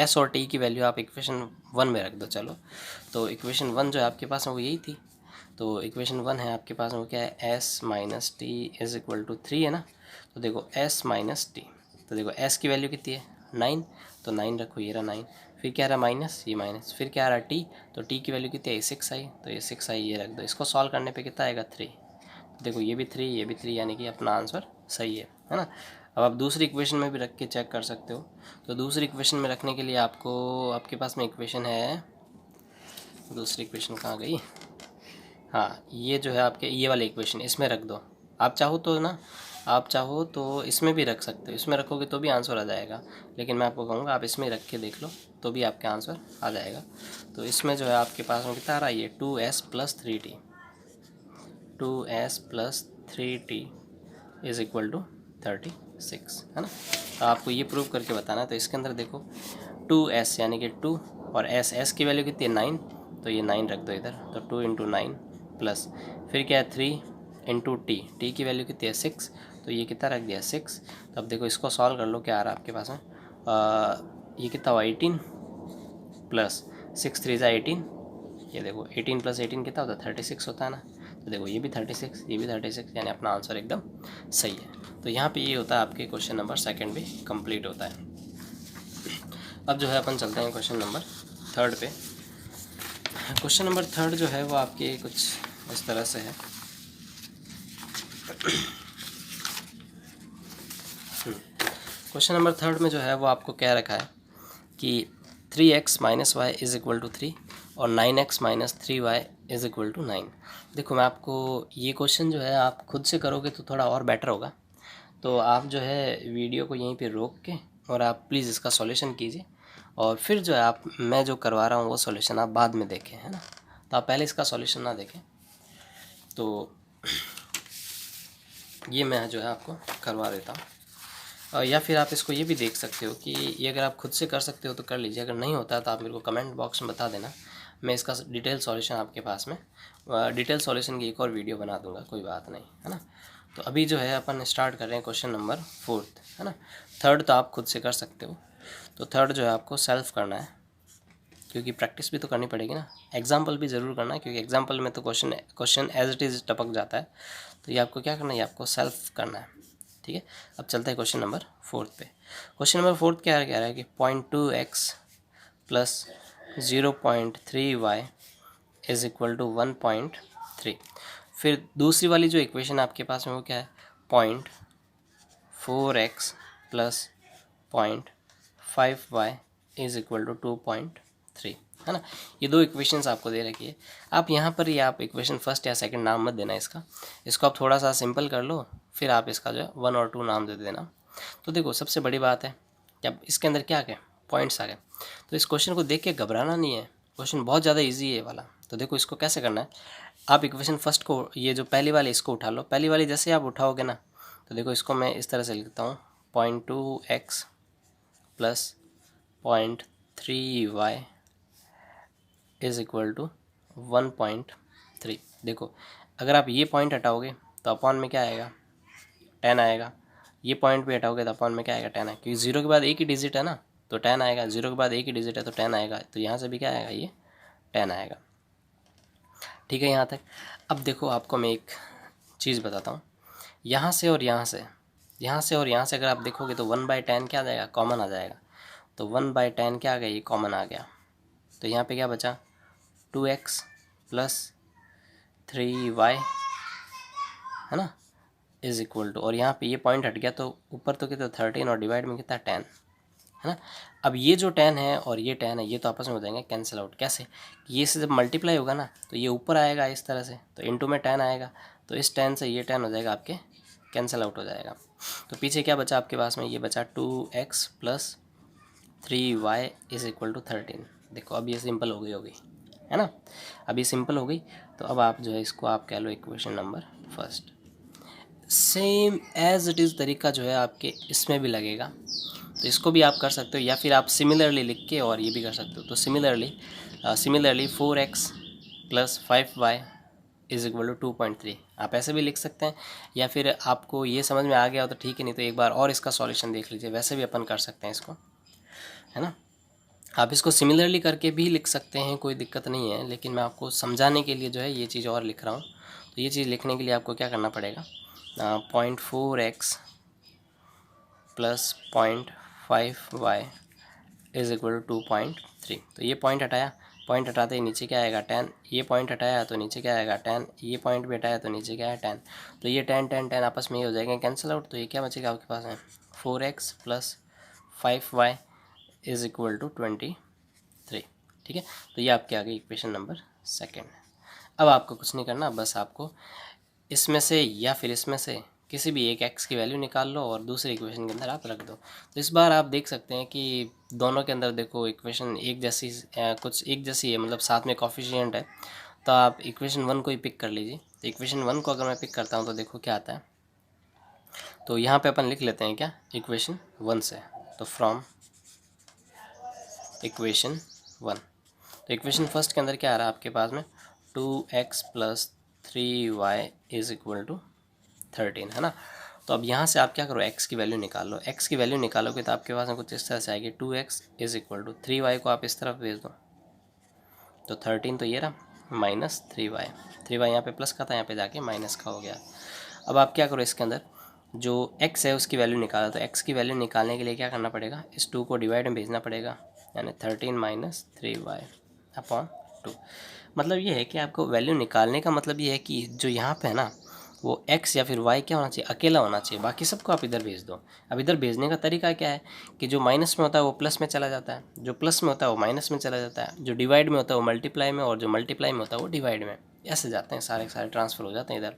s और t की वैल्यू आप इक्वेशन 1 में रख दो। चलो तो इक्वेशन 1 जो है आपके पास में वो यही थी। तो इक्वेशन 1 है आपके पास में वो क्या है s minus t is equal to 3, है ना। तो देखो s माइनस टी, तो देखो s की वैल्यू कितनी है 9, तो 9 रखो, ये रहा 9, फिर क्या रहा माइनस, ये माइनस, फिर क्या रहा t, तो t की वैल्यू कितनी आई 6 आई, तो ये 6 आई, ये रख दो। इसको सॉल्व करने पे कितना आएगा 3। देखो ये भी 3, ये भी 3, यानी कि अपना आंसर सही है ना। अब आप दूसरी इक्वेशन में भी रख के चेक कर सकते हो। तो दूसरी इक्वेशन में रखने के लिए आपको, आपके पास में इक्वेशन है, दूसरी इक्वेशन कहाँ गई, हाँ ये जो है आपके ये वाली इक्वेशन, इसमें रख दो। आप चाहो तो ना, आप चाहो तो इसमें भी रख सकते हो, इसमें रखोगे तो भी आंसर आ जाएगा, लेकिन मैं आपको कहूँगा आप इसमें रख के देख लो तो भी आपका आंसर आ जाएगा। तो इसमें जो है आपके पास में कितना आ रहा है ये 2s plus 3t, 2s plus 3t is equal to 36, है ना। तो आपको ये प्रूव करके बताना है। तो इसके अंदर देखो 2s यानी कि 2, और s की वैल्यू कितनी है 9, तो ये 9 रख दो इधर। तो 2 × 9 प्लस, फिर क्या है 3 × t की वैल्यू कितनी है 6, तो ये कितना रख दिया 6। तो अब देखो इसको सॉल्व कर लो, क्या आ रहा है आपके पास में, ये कितना हुआ 18 प्लस 6 3 18, ये देखो 18 प्लस 18 कितना होता है 36 होता है ना। तो देखो ये भी 36, ये भी 36, यानी अपना आंसर एकदम सही है। तो यहाँ पे ये होता है आपके क्वेश्चन नंबर सेकंड भी कंप्लीट होता है। अब जो है अपन चलते हैं क्वेश्चन नंबर थर्ड पे। क्वेश्चन नंबर थर्ड जो है वो आपके कुछ इस तरह से है। क्वेश्चन नंबर थर्ड में जो है वो आपको क्या रखा है कि 3x minus y is equal to 3 और 9x minus 3y is equal to 9। देखो मैं आपको ये क्वेश्चन जो है आप खुद से करोगे तो थोड़ा और बेटर होगा। तो आप जो है वीडियो को यहीं पे रोक के और आप प्लीज़ इसका सॉल्यूशन कीजिए, और फिर जो है आप मैं जो करवा रहा हूँ वो सॉल्यूशन आप बाद में देखें, है ना। तो आप पहले इसका सॉल्यूशन ना देखें, तो ये मैं जो है आपको करवा देता हूँ। या फिर आप इसको ये भी देख सकते हो कि ये अगर आप खुद से कर सकते हो तो कर लीजिए, अगर नहीं होता तो आप मेरे को कमेंट बॉक्स में बता देना, मैं इसका डिटेल सॉल्यूशन आपके पास में डिटेल सॉल्यूशन की एक और वीडियो बना दूंगा, कोई बात नहीं, है ना। तो अभी जो है अपन स्टार्ट कर रहे हैं क्वेश्चन नंबर फोर्थ, है ना। थर्ड तो आप खुद से कर सकते हो, तो थर्ड जो है आपको सेल्फ करना है, क्योंकि प्रैक्टिस भी तो करनी पड़ेगी ना। एग्जाम्पल भी ज़रूर करना है, क्योंकि एग्जाम्पल में तो क्वेश्चन एज इट इज़ टपक जाता है। तो ये आपको क्या करना है, ये आपको सेल्फ करना है, ठीक है। अब चलते हैं क्वेश्चन नंबर फोर्थ पे। क्वेश्चन नंबर फोर्थ क्या कह रहा है कि 0.2x plus 0.3y is equal to 1.3। फिर दूसरी वाली जो इक्वेशन आपके पास में वो क्या है, 0.4x plus 0.5y is equal to 2.3, है ना। ये दो इक्वेशंस आपको दे रखी है। आप यहाँ पर ही आप इक्वेशन फर्स्ट या सेकंड नाम मत देना इसको आप थोड़ा सा सिंपल कर लो, फिर आप इसका जो 1 और 2 नाम दे देना। तो देखो सबसे बड़ी बात है जब इसके अंदर क्या गए पॉइंट्स आ गए, तो इस क्वेश्चन को देख के घबराना नहीं है, क्वेश्चन बहुत ज़्यादा ईजी है ये वाला। तो देखो इसको कैसे करना है, आप इक्वेशन फर्स्ट को, ये जो पहली वाली इसको उठा लो, पहली वाली जैसे आप उठाओगे ना, तो देखो इसको मैं इस तरह से लिखता हूँ 0.2x plus 0.3y is equal to 1.3। देखो अगर आप ये पॉइंट हटाओगे तो अपॉन में क्या आएगा 10 आएगा, ये पॉइंट भी हटाओगे तो अपॉन में क्या आएगा 10 आएगा, क्योंकि 0 के बाद एक ही डिजिट है ना, तो 10 आएगा। 0 के बाद एक ही डिजिट है तो 10 आएगा, तो यहाँ से भी क्या आएगा, ये 10 आएगा, ठीक है यहाँ तक। अब देखो आपको मैं एक चीज़ बताता हूँ, यहाँ से और यहाँ से, यहाँ से और यहाँ से अगर आप देखोगे तो 1/10 क्या आ जाएगा, कॉमन आ जाएगा। तो 1/10 क्या आ गया, ये कॉमन आ गया। तो यहाँ पे क्या बचा 2x प्लस 3y, है ना, इज़ इक्वल टू, और यहाँ पे ये पॉइंट हट गया तो ऊपर तो कितना 13 और डिवाइड में कितना 10, है ना। अब ये जो 10 है और ये 10 है ये तो आपस में हो जाएंगे कैंसिल आउट। कैसे, ये से जब मल्टीप्लाई होगा ना तो ये ऊपर आएगा इस तरह से, तो इनटू में 10 आएगा, तो इस 10 से ये 10 हो जाएगा आपके कैंसिल आउट हो जाएगा। तो पीछे क्या बचा आपके पास में, ये बचा 2x plus 3y is equal to 13। देखो अब ये सिंपल हो गई होगी, है ना, अब ये सिंपल हो गई। तो अब आप जो है इसको आप कह लो equation number first. Same as it is तरीका जो है आपके इसमें भी लगेगा, तो इसको भी आप कर सकते हो, या फिर आप सिमिलरली लिख के और ये भी कर सकते हो। तो similarly 4x plus 5y is equal to 2.3 आप ऐसे भी लिख सकते हैं, या फिर आपको ये समझ में आ गया हो तो ठीक है, नहीं तो एक बार और इसका सॉल्यूशन देख लीजिए, वैसे भी अपन कर सकते हैं इसको, है ना। आप इसको सिमिलरली करके भी लिख सकते हैं, कोई दिक्कत नहीं है, लेकिन मैं आपको समझाने के लिए जो है ये चीज़ और लिख रहा हूँ। तो ये चीज़ लिखने के लिए आपको क्या करना पड़ेगा, 0.4x plus 0.5y is equal to 2.3। तो ये पॉइंट हटाया, पॉइंट हटाते ही नीचे क्या आएगा 10, ये पॉइंट हटाया तो नीचे क्या आएगा 10, ये पॉइंट भी हटाया तो नीचे क्या है 10। तो ये 10 10 10 आपस में ये हो जाएगा कैंसिल आउट, तो ये क्या बचेगा आपके पास है 4x plus 5y is equal to 23, ठीक है। तो ये आपके आ गई इक्वेशन नंबर सेकेंड। अब आपको कुछ नहीं करना, बस आपको इसमें से या फिर इसमें से किसी भी एक x की वैल्यू निकाल लो और दूसरे इक्वेशन के अंदर आप रख दो। तो इस बार आप देख सकते हैं कि दोनों के अंदर देखो इक्वेशन एक जैसी कुछ एक जैसी है, मतलब साथ में कोफिशिएंट है। तो आप इक्वेशन 1 को ही पिक कर लीजिए। तो इक्वेशन 1 को अगर मैं पिक करता हूँ तो देखो क्या आता है, तो यहाँ पे अपन लिख लेते हैं क्या इक्वेशन 1 से, तो फ्रॉम इक्वेशन 1। तो इक्वेशन फर्स्ट के अंदर क्या आ रहा है आपके पास में 2x plus 3y is equal to 13, है ना। तो अब यहाँ से आप क्या करो, x की वैल्यू निकाल लो। x की वैल्यू निकालोगे तो आपके पास में कुछ इस तरह से आएगी, 2x is equal to 3y को आप इस तरफ भेज दो तो 13 तो ये रहा, माइनस 3y। 3y यहाँ पे प्लस का था, यहाँ पे जाके माइनस का हो गया। अब आप क्या करो, इसके अंदर जो x है उसकी वैल्यू निकाला, तो x की वैल्यू निकालने के लिए क्या करना पड़ेगा, इस 2 को डिवाइड में भेजना पड़ेगा, यानी 13 माइनस 3y अपॉन 2। मतलब ये है कि आपको वैल्यू निकालने का मतलब ये है कि जो यहाँ पे है ना वो x या फिर y क्या होना चाहिए, अकेला होना चाहिए, बाकी सबको आप इधर भेज दो। अब इधर भेजने का तरीका क्या है कि जो माइनस में होता है वो प्लस में चला जाता है, जो प्लस में होता है वो माइनस में चला जाता है, जो डिवाइड में होता है वो मल्टीप्लाई में, और जो मल्टीप्लाई में होता है वो डिवाइड में, ऐसे जाते हैं, सारे ट्रांसफ़र हो जाते हैं इधर।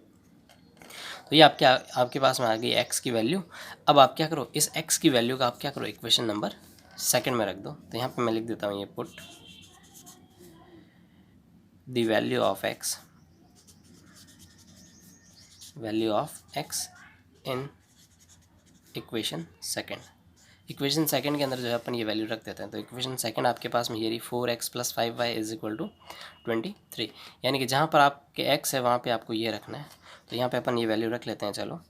तो ये आपके पास में आ गई x की वैल्यू। अब आप क्या करो, इस x की वैल्यू का आप क्या करो, इक्वेशन नंबर सेकंड में रख दो। तो यहाँ पे मैं लिख देता हूँ ये put the value of x in equation second. Equation second के अंदर जो है अपन ये वैल्यू रख देते हैं। तो इक्वेशन सेकंड आपके पास में ये रही 4x + 5y is equal to 23, यानी कि जहाँ पर आपके x है वहाँ पे आपको ये रखना है। तो यहाँ पे अपन ये वैल्यू रख लेते हैं, चलो।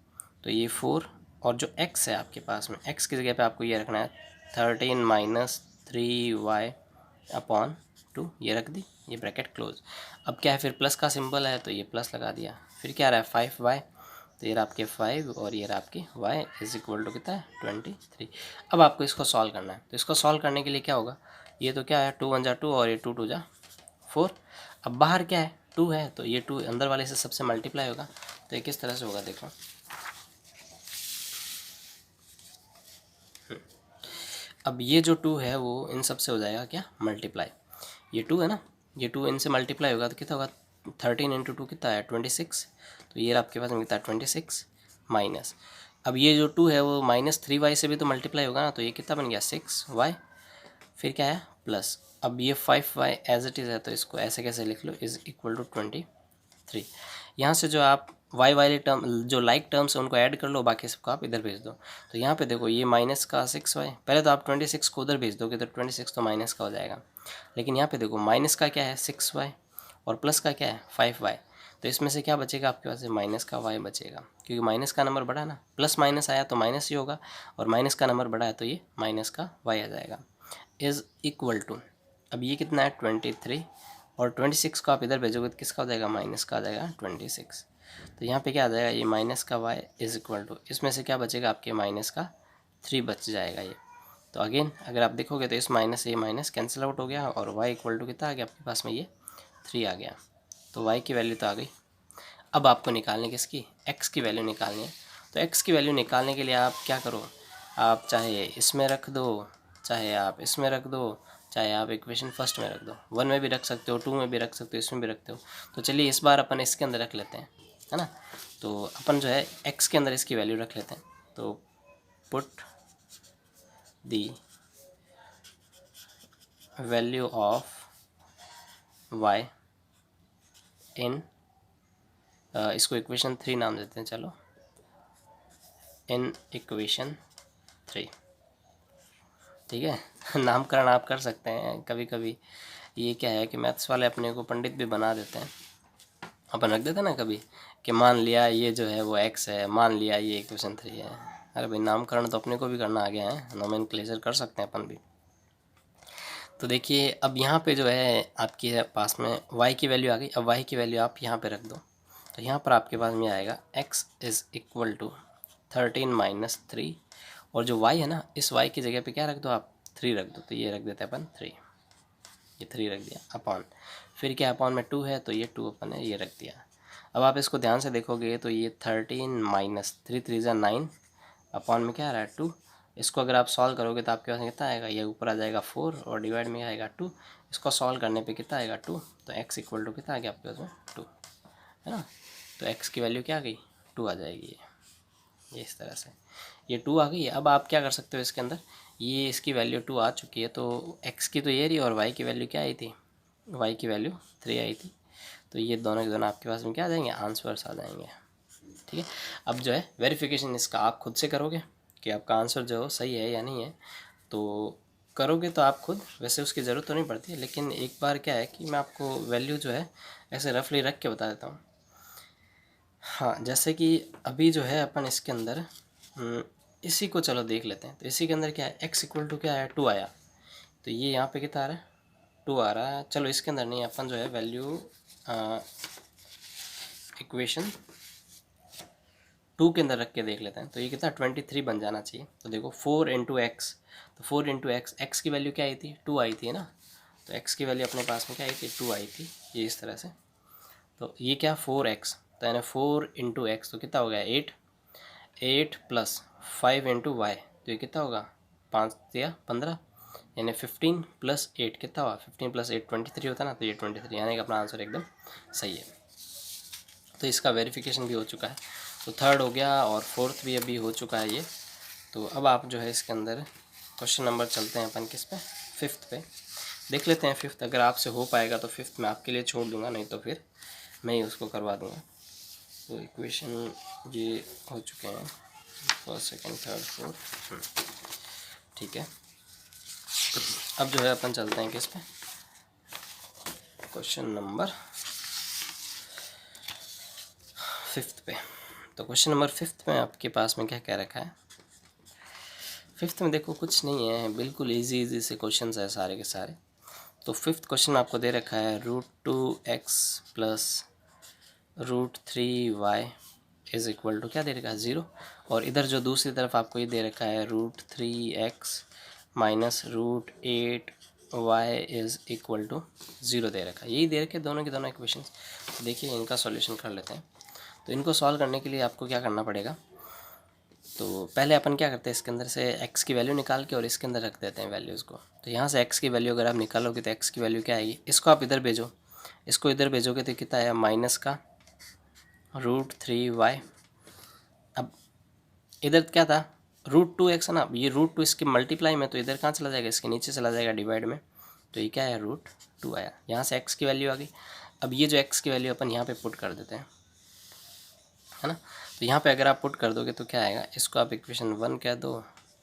तो ये 4 और जो x है आपके पास में, x की जगह पे आपको ये रखना है 13 माइनस 3y अपॉन 2, ये रख दी, ये ब्रैकेट क्लोज। अब क्या है, फिर प्लस का सिंबल है तो ये प्लस लगा दिया, फिर क्या रहा है 5y, तो ये रहा आपके 5 और ये रहा आपके y इज इक्वल टू कितना है 23। अब आपको इसको सॉल्व करना है। तो इसको सॉल्व करने के लिए क्या होगा, ये तो क्या है 2 × 1 = 2 और ये 2 × 2 = 4। अब बाहर क्या है 2 है, तो ये 2 अंदर वाले से सबसे मल्टीप्लाई होगा। तो ये किस तरह से होगा देखो, अब ये जो 2 है वो इन सब से हो जाएगा क्या, मल्टीप्लाई। ये 2 है ना, ये 2 इनसे मल्टीप्लाई होगा तो कितना होगा, 13 × 2 कितना है 26। तो ये आपके पास में कितना है 26 माइनस, अब ये जो 2 है वो -3y से भी तो मल्टीप्लाई होगा ना, तो ये कितना बन गया 6y, फिर क्या है प्लस। अब ये 5y एज इट इज़ है तो इसको ऐसे कैसे लिख लो, इज इक्वल टू 23। यहाँ से जो आप y वाले टर्म, जो लाइक टर्म्स है उनको ऐड कर लो, बाकी सबको आप इधर भेज दो। तो यहाँ पे देखो ये माइनस का 6y, पहले तो आप 26 को उधर भेज दोगे तो 26 तो माइनस का हो जाएगा, लेकिन यहाँ पे देखो माइनस का क्या है 6y और प्लस का क्या है 5y। तो इसमें से क्या बचेगा आपके पास, माइनस का y बचेगा, क्योंकि माइनस का नंबर बड़ा है ना, प्लस माइनस आया तो माइनस ही होगा, और माइनस का नंबर बड़ा है तो ये माइनस का y आ जाएगा, इज़ इक्वल टू। अब ये कितना है 23 और 26 को आप इधर भेजोगे तो किसका हो जाएगा, माइनस का आ जाएगा 26। तो यहाँ पे क्या आ जाएगा, ये माइनस का y इज़ इक्वल टू, इसमें से क्या बचेगा आपके माइनस का 3 बच जाएगा ये। तो अगेन अगर आप देखोगे तो इस माइनस से ये माइनस कैंसिल आउट हो गया और y इक्वल टू कितना आ गया आपके पास में, ये 3 आ गया। तो y की वैल्यू तो आ गई। अब आपको निकालने की इसकी x की वैल्यू निकालनी है। तो x की वैल्यू निकालने के लिए आप क्या करो, आप चाहे इसमें रख दो, चाहे आप इसमें रख दो, चाहे आप इक्वेशन फर्स्ट में रख दो, 1 में भी रख सकते हो, 2 में भी रख सकते हो, इसमें भी रखते हो। तो चलिए इस बार अपन इसके अंदर रख लेते हैं, है ना। तो अपन जो है x के अंदर इसकी वैल्यू रख लेते हैं। तो put the value of y इन, इसको इक्वेशन 3 नाम देते हैं, चलो, इन इक्वेशन 3, ठीक है। नामकरण आप कर सकते हैं कभी कभी, ये क्या है कि मैथ्स वाले अपने को पंडित भी बना देते हैं। अपन रख देते हैं ना कभी कि मान लिया ये जो है वो x है, मान लिया ये इक्वेशन 3 है। अरे भाई नामकरण तो अपने को भी करना आ गया है, नोमेनक्लेचर कर सकते हैं अपन भी। तो देखिए अब यहाँ पे जो है आपके पास में y की वैल्यू आ गई। अब y की वैल्यू आप यहाँ पे रख दो, तो यहाँ पर आपके पास में आएगा x is equal to 13 minus 3, और जो y है ना इस y की जगह पे क्या रख दो आप, 3 रख दो। तो ये रख देते हैं अपन 3, ये 3 रख दिया अपॉन, फिर क्या अपॉन में 2 है तो ये 2 अपन है ये रख दिया। अब आप इसको ध्यान से देखोगे तो ये 13 माइनस 3 3 = 9 अपॉन में क्या आ रहा है 2। इसको अगर आप सॉल्व करोगे तो आपके पास कितना आएगा, ये ऊपर आ जाएगा 4 और डिवाइड में आएगा 2। इसको सॉल्व करने पे कितना आएगा 2, तो x इक्वल टू कितना आ गया आपके पास में 2, है ना। तो x की वैल्यू क्या आ गई 2 आ जाएगी, ये इस तरह से ये 2 आ गई है। अब आप क्या कर सकते हो इसके अंदर, ये इसकी वैल्यू 2 आ चुकी है, तो x की तो ये रही और y की वैल्यू क्या आई थी, y की वैल्यू 3 आई थी। तो ये दोनों के दोनों आपके पास में क्या आ जाएंगे, आंसर्स आ जाएंगे, ठीक है। अब जो है वेरिफिकेशन इसका आप खुद से करोगे कि आपका आंसर जो सही है या नहीं है, तो करोगे तो आप खुद, वैसे उसकी ज़रूरत तो नहीं पड़ती है, लेकिन एक बार क्या है कि मैं आपको वैल्यू जो है ऐसे रफली रख के बता देता हूँ। हाँ, जैसे कि अभी जो है अपन इसके अंदर इसी को चलो देख लेते हैं। तो इसी के अंदर क्या है, x इक्वल टू क्या है, 2 आया। तो ये यहाँ पे कितना आ रहा है, 2 आ रहा है। चलो इसके अंदर नहीं, अपन जो है वैल्यू इक्वेशन 2 के अंदर रख के देख लेते हैं। तो ये कितना 23 बन जाना चाहिए। तो देखो 4 इंटू एक्स, तो 4 इंटू एक्स, एक्स की वैल्यू क्या आई थी, 2 आई थी, है ना। तो एक्स की वैल्यू अपने पास में क्या आई थी, 2 आई थी, ये इस तरह से। तो ये क्या 4x, तो यानी 4 इंटू एक्स तो कितना हो गया 8, 8 प्लस 5 इंटू वाई, तो ये कितना होगा 5 या 15, यानी 15 प्लस 8 कितना हुआ, 15 प्लस 8 23 होता है ना। तो ये 23, यानी कि अपना आंसर एकदम सही है। तो इसका वेरिफिकेशन भी हो चुका है। तो थर्ड हो गया और फोर्थ भी अभी हो चुका है ये। तो अब आप जो है इसके अंदर क्वेश्चन नंबर चलते हैं अपन किस पे, फिफ्थ पे देख लेते हैं। फिफ्थ अगर आपसे हो पाएगा तो फिफ्थ मैं आपके लिए छोड़ दूंगा, नहीं तो फिर मैं ही उसको करवा दूंगा। तो इक्वेशन ये हो चुके हैं, फर्स्ट सेकंड थर्ड फोर्थ, ठीक है। अब जो है अपन चलते हैं किस पे, क्वेश्चन नंबर फिफ्थ पे। तो क्वेश्चन नंबर फिफ्थ में आपके पास में क्या कह रखा है, फिफ्थ में देखो कुछ नहीं है, बिल्कुल इजी से क्वेश्चन है सारे के सारे। तो फिफ्थ क्वेश्चन में आपको दे रखा है √2x plus √3y is equal to क्या दे रखा है 0। और इधर जो दूसरी तरफ आपको ये दे रखा है √3x minus √8y is equal to 0 दे रखा है। यही दे रखे दोनों के दोनों इक्वेशंस। देखिए इनका सॉल्यूशन कर लेते हैं। तो इनको सॉल्व करने के लिए आपको क्या करना पड़ेगा, तो पहले अपन क्या करते हैं, इसके अंदर से x की वैल्यू निकाल के और इसके अंदर रख देते हैं वैल्यूज़ को। तो यहाँ से x की वैल्यू अगर आप निकालोगे तो x की वैल्यू क्या आएगी, इसको आप इधर भेजो, इसको इधर भेजोगे तो कितना आया माइनस का √3y। अब इधर क्या था √2x है ना, ये √2 इसके मल्टीप्लाई में, तो इधर कहाँ चला जाएगा, इसके नीचे चला जाएगा डिवाइड में। तो ये क्या है √2 आया, यहाँ से x की वैल्यू आ गई। अब ये जो x की वैल्यू अपन यहाँ पे पुट कर देते हैं, है ना। तो यहाँ पे अगर आप पुट कर दोगे तो क्या आएगा, इसको आप इक्वेशन 1 कह दो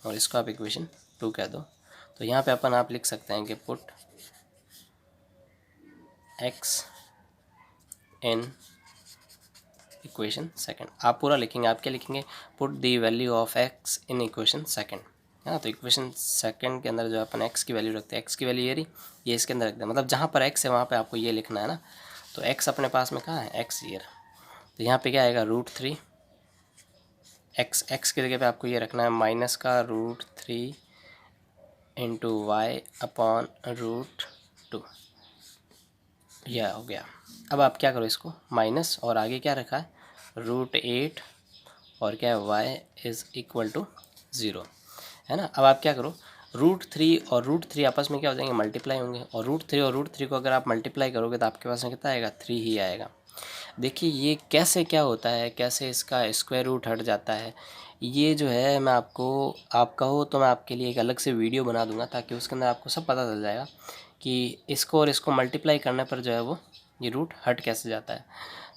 और इसको आप इक्वेशन 2 कह दो। तो यहाँ पे अपन आप लिख सकते हैं कि put x in equation second. आप पूरा लिखेंगे, आप क्या लिखेंगे, put the value of x in equation second, है ना। तो इक्वेशन सेकंड के अंदर जो अपन x की वैल्यू रखते हैं, x की वैल्यू ये रही, ये इसके अंदर रखते हैं, मतलब जहाँ पर x है वहाँ पर आपको ये लिखना है ना। तो x अपने पास में कहाँ है, x ये। तो यहाँ पे क्या आएगा √3 x की जगह पे आपको ये रखना है माइनस का √3 इंटू वाई अपॉन √2, यह हो गया। अब आप क्या करो, इसको माइनस और आगे क्या रखा है √8 और क्या है y इज़ इक्वल टू 0, है ना। अब आप क्या करो, √3 और √3 आपस में क्या हो जाएंगे, मल्टीप्लाई होंगे। और √3 और √3 को अगर आप मल्टीप्लाई करोगे तो आपके पास में कितना आएगा, 3 ही आएगा। देखिए ये कैसे क्या होता है, कैसे इसका स्क्वायर रूट हट जाता है, ये जो है मैं आपको, आप कहो तो मैं आपके लिए एक अलग से वीडियो बना दूंगा, ताकि उसके अंदर आपको सब पता चल जाएगा कि इसको और इसको मल्टीप्लाई करने पर जो है वो ये रूट हट कैसे जाता है।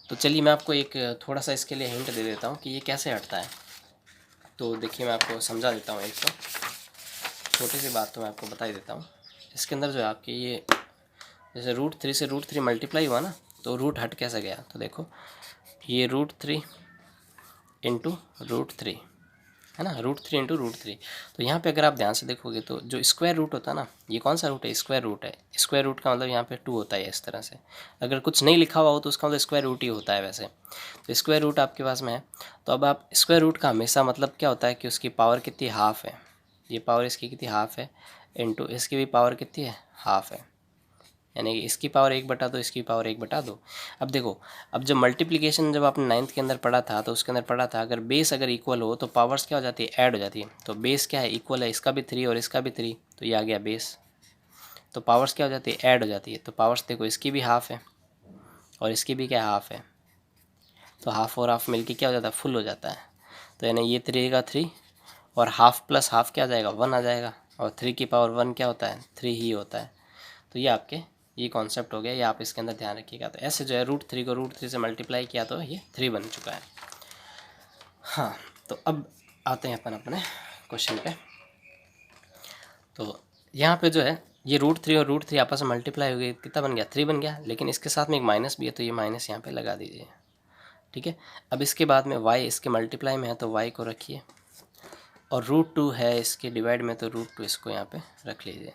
तो चलिए मैं आपको एक थोड़ा सा इसके लिए हिंट दे देता हूँ कि ये कैसे हटता है। तो देखिए मैं आपको समझा देता हूँ, एक तो छोटी सी बात तो मैं आपको बता ही देता हूँ। इसके अंदर जो है आपकी ये जैसे √3 से √3 मल्टीप्लाई हुआ ना, तो रूट हट कैसे गया, तो देखो ये √3 इंटू √3, है ना, √3 इंटू √3। तो यहाँ पे अगर आप ध्यान से देखोगे तो जो स्क्वायर रूट होता है ना, ये कौन सा रूट है, स्क्वायर रूट है। स्क्वायर रूट का मतलब यहाँ पे 2 होता है इस तरह से। अगर कुछ नहीं लिखा हुआ हो तो उसका मतलब स्क्वायर रूट ही होता है वैसे। तो स्क्वायर रूट आपके पास में है, तो अब आप स्क्वायर रूट का हमेशा मतलब क्या होता है कि उसकी पावर कितनी हाफ है, ये पावर इसकी कितनी हाफ है, इंटू इसकी भी पावर कितनी है, हाफ है, यानी कि इसकी पावर 1/2, इसकी पावर 1/2। अब देखो, अब जब मल्टीप्लिकेशन जब आपने 9th के अंदर पढ़ा था तो उसके अंदर पढ़ा था अगर बेस अगर इक्वल हो तो पावर्स क्या हो जाती है, ऐड हो जाती है। तो बेस क्या है, इक्वल है, इसका भी 3 और इसका भी 3, तो ये आ गया बेस। तो पावर्स क्या हो जाती है, ऐड हो जाती है। तो पावर्स देखो इसकी भी हाफ है और इसकी भी क्या हाफ है, तो हाफ और हाफ मिलके क्या हो जाता है, फुल हो जाता है। तो यानी ये 3 का 3 और हाफ प्लस हाफ क्या आ जाएगा, 1 आ जाएगा। और 3 की पावर 1 क्या होता है, 3 ही होता है। तो ये आपके ये कॉन्सेप्ट हो गया, ये आप इसके अंदर ध्यान रखिएगा। तो ऐसे जो है √3 को √3 से मल्टीप्लाई किया तो ये 3 बन चुका है। हाँ, तो अब आते हैं अपन अपने क्वेश्चन पे। तो यहाँ पे जो है ये √3 और √3 आपस में मल्टीप्लाई हो गई, कितना बन गया, 3 बन गया। लेकिन इसके साथ में एक माइनस भी है, तो ये माइनस यहाँ पे लगा दीजिए। ठीक है। अब इसके बाद में y इसके मल्टीप्लाई में है तो y को रखिए, और √2 है इसके डिवाइड में तो √2 इसको यहाँ पे रख लीजिए,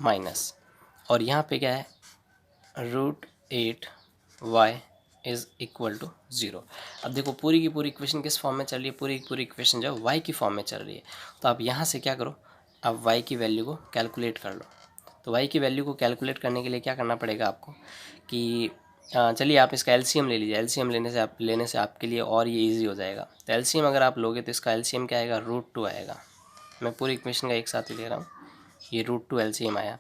माइनस, और यहाँ पे क्या है √8y इज़ इक्वल टू 0। अब देखो पूरी की पूरी इक्वेशन किस फॉर्म में चल रही है, पूरी की पूरी इक्वेशन जो है y की फॉर्म में चल रही है। तो आप यहाँ से क्या करो, आप y की वैल्यू को कैलकुलेट कर लो। तो y की वैल्यू को कैलकुलेट करने के लिए क्या करना पड़ेगा आपको कि चलिए आप इसका एलसीएम ले लीजिए। एलसीएम लेने से आपके लिए और ये इजी हो जाएगा। तो एलसीएम अगर आप लोगे तो इसका एलसीएम क्या आएगा, √2 आएगा। मैं पूरी इक्वेशन का एक साथ ही ले रहा हूँ, ये √2 एलसीएम आया।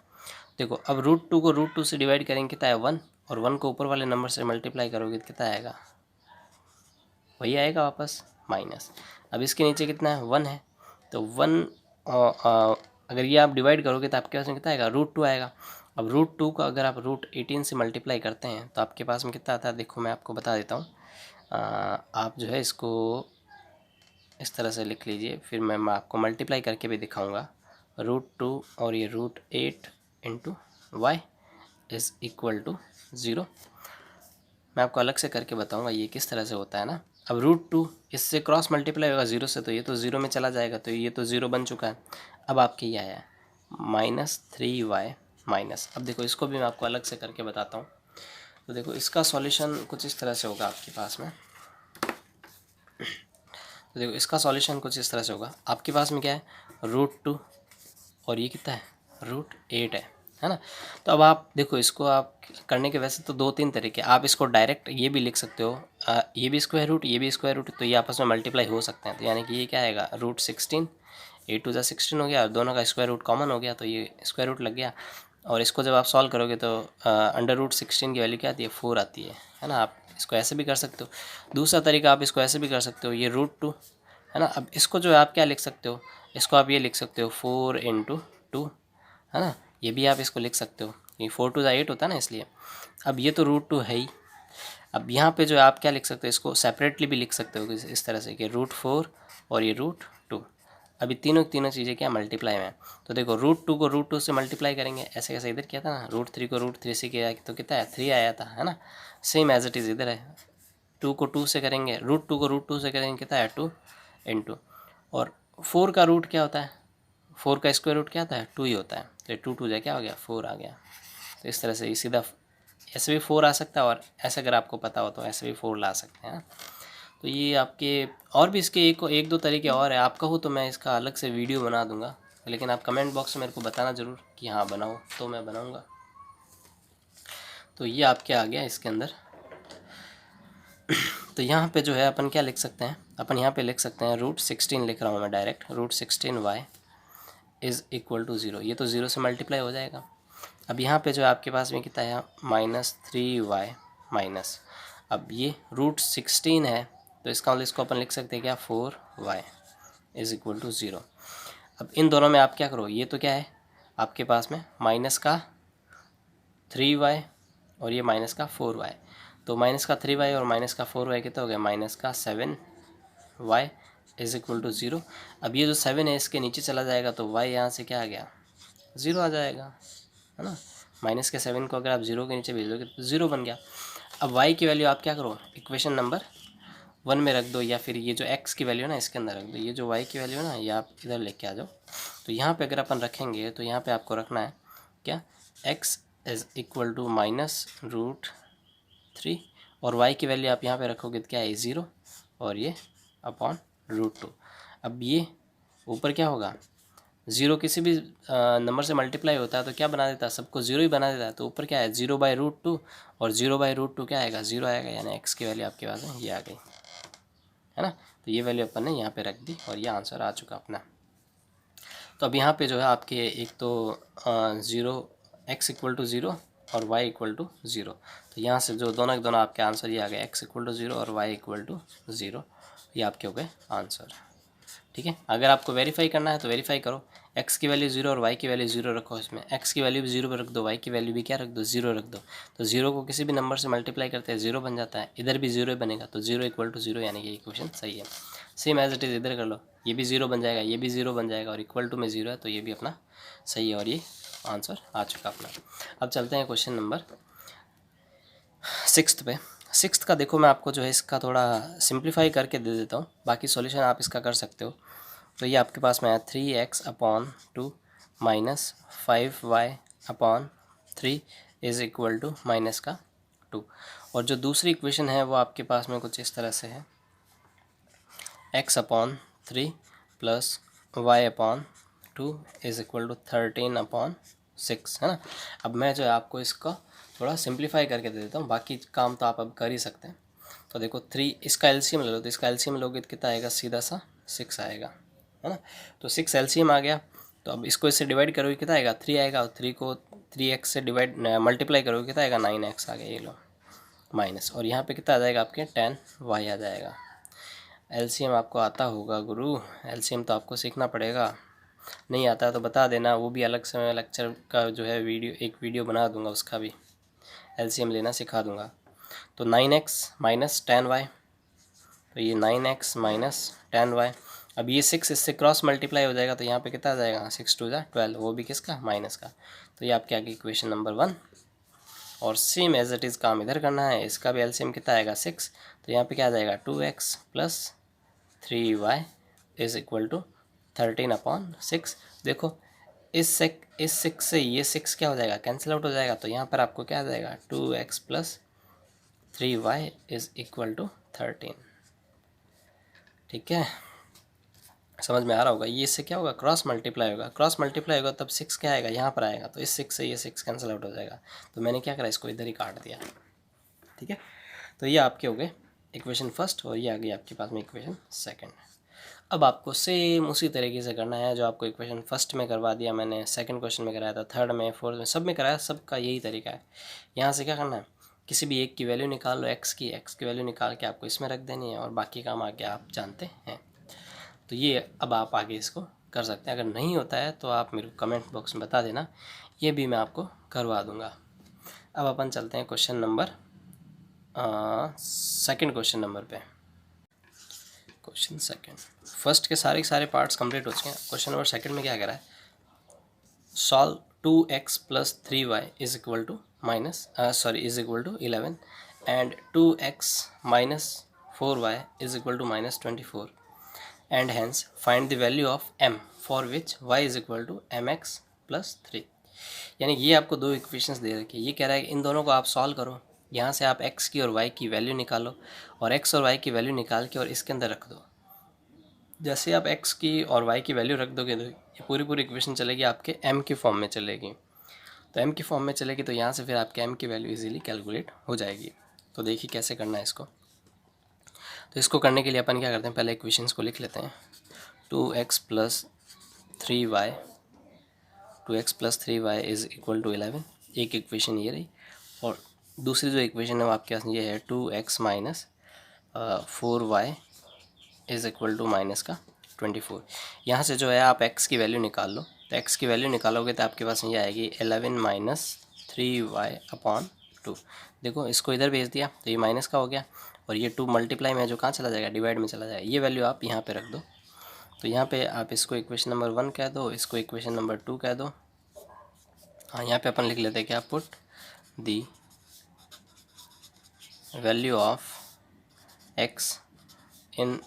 देखो अब √2 को √2 से डिवाइड करेंगे कितना है 1, और 1 को ऊपर वाले नंबर से मल्टीप्लाई करोगे तो कितना आएगा, वही आएगा वापस माइनस। अब इसके नीचे कितना है 1 है, तो 1 अगर ये आप डिवाइड करोगे तो आपके पास में कितना आएगा √2 आएगा। अब √2 को अगर आप √18 से मल्टीप्लाई करते हैं तो आपके पास में कितना आता है, देखो मैं आपको बता देता हूँ। आप जो है इसको इस तरह से लिख लीजिए, फिर मैं आपको मल्टीप्लाई करके भी दिखाऊंगा। √2 और ये √8 into y is equal to 0। मैं आपको अलग से करके बताऊंगा ये किस तरह से होता है ना। अब √2 इससे क्रॉस मल्टीप्लाई होगा 0 से, तो ये तो 0 में चला जाएगा, तो ये तो 0 बन चुका है। अब आपके ये आया है -3y माइनस। अब देखो इसको भी मैं आपको अलग से करके बताता हूँ। तो देखो इसका सॉल्यूशन कुछ इस तरह से होगा आपके पास में। तो देखो इसका सॉल्यूशन कुछ इस तरह से होगा, आपके पास में क्या है √2 और ये कितना है √8 है ना। तो अब आप देखो इसको आप करने के वैसे तो 2-3 तरीके, आप इसको डायरेक्ट ये भी लिख सकते हो, ये भी स्क्वायर रूट ये भी स्क्वायर रूट, तो ये आपस में मल्टीप्लाई हो सकते हैं। तो यानी कि ये क्या आएगा √16, 8 2 16 हो गया, और दोनों का स्क्वायर रूट कॉमन हो गया तो ये स्क्वायर रूट लग गया। और इसको जब आप सॉल्व करोगे तो √16 की वैल्यू क्या आती है 4 आती है ना। आप इसको ऐसे भी कर सकते हो। दूसरा तरीका आप इसको ऐसे भी कर सकते हो, ये √2 है ना। अब इसको जो है आप क्या लिख सकते हो, इसको आप ये लिख सकते हो 4 × 2 है ना। ये भी आप इसको लिख सकते हो, ये 4 2 8 होता है ना इसलिए। अब ये तो √2 है ही। अब यहाँ पे जो है आप क्या लिख सकते हो, इसको सेपरेटली भी लिख सकते हो इस तरह से कि √4 और ये √2। अभी तीनों चीज़ें क्या मल्टीप्लाई में। तो देखो √2 को √2 से मल्टीप्लाई करेंगे, ऐसे कैसे इधर किया था ना, √3 को √3 से किया तो कितना है 3 आया था है ना। सेम एज इट इज़ इधर है, 2 को 2 से करेंगे, √2 को √2 से करेंगे कितना है 2 × और 4 का रूट क्या होता है, 4 का स्क्वायर रूट क्या होता है 2 ही होता है। तो 2 2 क्या हो गया 4 आ गया। तो इस तरह से ये सीधा ऐसे भी 4 आ सकता है, और ऐसे अगर आपको पता हो तो ऐसे भी 4 ला सकते हैं। तो ये आपके और भी इसके एक दो तरीके और है, आप कहो तो मैं इसका अलग से वीडियो बना दूंगा, लेकिन आप कमेंट बॉक्स में मेरे को बताना ज़रूर कि हाँ बनाओ, तो मैं बनाऊंगा। तो ये आपके आ गया इसके अंदर। तो यहाँ पे जो है अपन क्या लिख सकते हैं, अपन यहाँ पे लिख सकते हैं √16 लिख रहा हूँ मैं direct, √16y is equal to 0। ये तो 0 से मल्टीप्लाई हो जाएगा। अब यहाँ पे जो है आपके पास में कितना है -3y माइनस। अब ये √16 है तो इसका मतलब इसको अपन लिख सकते हैं क्या 4y इज़ इक्वल टू 0। अब इन दोनों में आप क्या करो, ये तो क्या है आपके पास में माइनस का 3y और ये माइनस का 4y, तो माइनस का 3y और माइनस का 4y कितना हो गया माइनस का 7y इज़ इक्वल टू 0। अब ये जो 7 है इसके नीचे चला जाएगा तो y यहाँ से क्या आ गया 0 आ जाएगा है ना। माइनस के 7 को अगर आप 0 के नीचे भेज दोगे तो 0 बन गया। अब y की वैल्यू आप क्या करो इक्वेशन नंबर 1 में रख दो, या फिर ये जो x की वैल्यू है ना इसके अंदर रख दो। ये जो y की वैल्यू है ना ये आप इधर लेके आ जाओ। तो यहाँ पे अगर अपन रखेंगे तो यहाँ पे आपको रखना है क्या x इज़ इक्वल टू -√3, और y की वैल्यू आप यहाँ पे रखोगे तो क्या है 0 और ये अपॉन √2। अब ये ऊपर क्या होगा 0 किसी भी नंबर से मल्टीप्लाई होता है तो क्या बना देता है, सबको 0 ही बना देता है। तो ऊपर क्या है 0/√2 और 0/√2 क्या आएगा 0 आएगा, यानी x की वैल्यू आपके पास ये आ गई है ना। तो ये वैल्यू अपन ने यहाँ पे रख दी और ये आंसर आ चुका अपना। तो अब यहाँ पे जो है आपके एक तो 0 x इक्वल टू 0 और y इक्वल टू 0, तो यहाँ से जो दोनों आपके आंसर ये आ गए x इक्वल टू 0 और y इक्वल टू 0, ये आपके हो गए आंसर। ठीक है, अगर आपको वेरीफाई करना है तो वेरीफाई करो, x की वैल्यू 0 और y की वैल्यू 0 रखो। इसमें x की वैल्यू भी 0 पर रख दो, y की वैल्यू भी क्या रख दो 0 रख दो। तो 0 को किसी भी नंबर से मल्टीप्लाई करते हैं 0 बन जाता है, इधर भी 0 बनेगा तो 0 इक्वल टू 0, यानी कि इक्वेशन सही है। सेम एज इट इज़ इधर कर लो, ये भी 0 बन जाएगा, ये भी 0 बन जाएगा, और इक्वल टू में 0 है तो ये भी अपना सही है, और ये आंसर आ चुका अपना। अब चलते हैं क्वेश्चन नंबर 6 पे। सिक्स्थ का देखो मैं आपको जो है इसका थोड़ा सिंप्लीफाई करके दे देता हूँ, बाकी सॉल्यूशन आप इसका कर सकते हो। तो ये आपके पास में है 3x/2 minus 5y/3 is equal to minus का 2। और जो दूसरी इक्वेशन है वो आपके पास में कुछ इस तरह से है, x/3 plus y/2 is equal to 13/6, है ना। अब मैं जो है आपको इसका थोड़ा सिंप्लीफाई करके दे देता हूँ, बाकी काम तो आप अब कर ही सकते हैं। तो देखो 3, इसका एलसीएम ले लो, तो इसका एलसीएम लोगे तो कितना आएगा, सीधा सा 6 आएगा, है ना। तो 6 एलसीएम आ गया। तो अब इसको इससे डिवाइड करोगे कितना आएगा, 3 आएगा। और 3 को 3x से डिवाइड मल्टीप्लाई करोगे कितना आएगा, 9x आ गया, ये लो माइनस। और यहाँ पे कितना आ जाएगा आपके 10y आ जाएगा। एलसीएम आपको आता होगा गुरु, एलसीएम तो आपको सीखना पड़ेगा, नहीं आता है तो बता देना, वो भी अलग से मैं लेक्चर का जो है एक वीडियो बना दूंगा, उसका भी एलसीएम लेना सिखा दूंगा। तो 9x माइनस 10y, तो ये 9x माइनस 10y। अब ये 6 इससे क्रॉस मल्टीप्लाई हो जाएगा, तो यहाँ पे कितना आ जाएगा, 6 2 12, वो भी किसका, माइनस का। तो ये आपके आगे इक्वेशन नंबर 1। और सेम एज इट इज़ काम इधर करना है, इसका भी एलसीएम कितना आएगा, 6। तो यहाँ पे क्या आ जाएगा, 2x plus 3y is equal to 13/6। देखो इस 6 से ये 6 क्या हो जाएगा, कैंसिल आउट हो जाएगा। तो यहाँ पर आपको क्या आ जाएगा, 2x plus 3y is equal to 13। ठीक है, समझ में आ रहा होगा। ये इससे क्या होगा, क्रॉस मल्टीप्लाई होगा, क्रॉस मल्टीप्लाई होगा तब 6 क्या आएगा, यहाँ पर आएगा। तो इस 6 से ये 6 कैंसिल आउट हो जाएगा। तो मैंने क्या करा, इसको इधर ही काट दिया। ठीक है, तो ये आपके हो गए इक्वेशन फर्स्ट, और ये आ गई आपके पास में इक्वेशन सेकंड। अब आपको सेम उसी तरीके से करना है जो आपको इक्वेशन फर्स्ट में करवा दिया मैंने, सेकंड क्वेश्चन में कराया था, थर्ड में, फोर्थ में, सब में कराया, सबका यही तरीका है। यहाँ से क्या करना है, किसी भी एक की वैल्यू निकाल लो, एक्स की वैल्यू निकाल के आपको इसमें रख देनी है, और बाकी काम आगे आप जानते हैं। तो ये अब आप आगे इसको कर सकते हैं। अगर नहीं होता है तो आप मेरे को कमेंट बॉक्स में बता देना, ये भी मैं आपको करवा दूँगा। अब अपन चलते हैं question number second question number पे। क्वेश्चन सेकंड, फर्स्ट के सारे पार्ट्स कंप्लीट हो चुके हैं। क्वेश्चन नंबर सेकंड में क्या कह रहा है, solve 2x plus 3y is equal to is equal to 11 and 2x minus 4y is equal to minus 24 and hence find the value of m for which y is equal to mx plus 3। यानी ये आपको दो equations दे रखी है। ये कह रहा है कि इन दोनों को आप सॉल्व करो, यहाँ से आप x की और y की वैल्यू निकालो, और x और y की वैल्यू निकाल के और इसके अंदर रख दो। जैसे आप x की और y की वैल्यू रख दोगे तो ये पूरी इक्वेशन चलेगी आपके m की फॉर्म में चलेगी। तो m की फॉर्म में चलेगी तो यहाँ से फिर आपके m की वैल्यू इजीली कैलकुलेट हो जाएगी। तो देखिए कैसे करना है इसको। तो इसको करने के लिए अपन क्या करते हैं, पहले इक्वेशंस को लिख लेते हैं। 2x plus 3y is equal to 11, एक इक्वेशन ये रही। और दूसरी जो इक्वेशन है वो आपके पास ये है 2x minus 4y is equal to minus का 24। यहाँ से जो है आप x की वैल्यू निकाल लो। तो x की वैल्यू निकालोगे तो आपके पास ये आएगी 11 माइनस 3y/2। देखो इसको इधर भेज दिया तो ये माइनस का हो गया, और ये 2 मल्टीप्लाई में जो कहाँ चला जाएगा, डिवाइड में चला जाएगा। ये वैल्यू आप यहाँ पे रख दो। तो यहाँ पे आप इसको इक्वेशन नंबर 1 कह दो, इसको इक्वेशन नंबर 2 कह दो। हाँ, यहाँ पे अपन लिख लेते हैं क्या, put the value of x in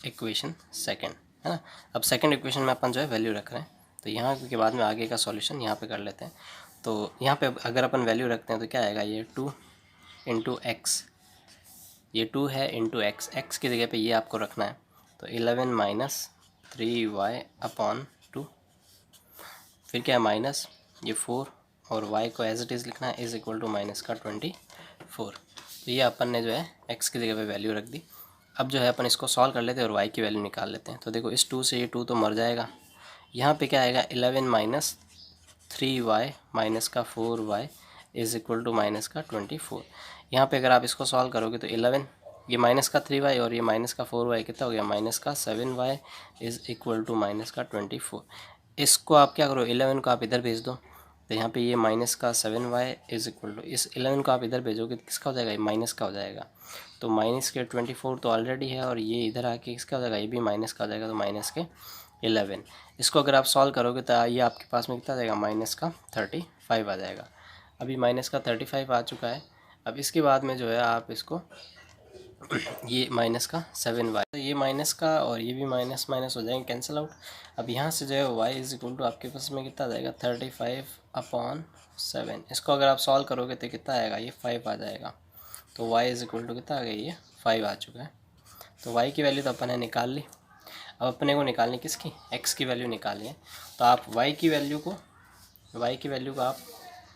equation second, है ना। अब सेकंड इक्वेशन में अपन जो है वैल्यू रख रहे हैं। तो यहाँ के बाद में आगे का सॉल्यूशन यहाँ पे कर लेते हैं। तो यहाँ पे अगर अपन वैल्यू रखते हैं तो क्या आएगा, ये 2 इंटू एक्स, ये 2 है इंटू एक्स, एक्स की जगह पे ये आपको रखना है। तो 11 माइनस 3y/2, फिर क्या है माइनस ये 4, और y को एज इट इज़ लिखना है इज़ इक्वल टू माइनस का 24। तो ये अपन ने जो है x की जगह पे वैल्यू रख दी। अब जो है अपन इसको सॉल्व कर लेते हैं और y की वैल्यू निकाल लेते हैं। तो देखो इस 2 से ये 2 तो मर जाएगा। यहाँ पे क्या आएगा, 11 माइनस 3y माइनस का 4y is equal to minus का 24। यहाँ पे अगर आप इसको सॉल्व करोगे तो 11, ये माइनस का 3y और ये माइनस का 4y कितना हो गया, माइनस का 7y is equal to minus का 24। इसको आप क्या करो, 11 को आप इधर भेज दो। तो यहाँ पे ये माइनस का 7y इज़ इक्वल टू, इस 11 को आप इधर भेजोगे तो किसका हो जाएगा, ये माइनस का हो जाएगा। तो माइनस के 24 तो ऑलरेडी है, और ये इधर आके किसका हो जाएगा, ये भी माइनस का हो जाएगा। तो माइनस के 11, इसको अगर आप सॉल्व करोगे तो ये आपके पास में कितना आ जाएगा, माइनस का 35 आ जाएगा। अभी माइनस का 35 आ चुका है। अब इसके बाद में जो है आप इसको ये माइनस का 7y, तो ये माइनस का और ये भी माइनस माइनस हो जाएंगे, कैंसिल आउट। अब यहाँ से जो है y इज इक्वल टू आपके पास में कितना आ जाएगा 35/7। इसको अगर आप सॉल्व करोगे तो कितना आएगा, ये 5 आ जाएगा। तो y इज इक्वल टू कितना आ गया, ये 5 आ चुका है। तो y की वैल्यू तो अपन ने निकाल ली। अब अपने को निकालनी किसकी, x की वैल्यू निकालनी है। तो आप y की वैल्यू को आप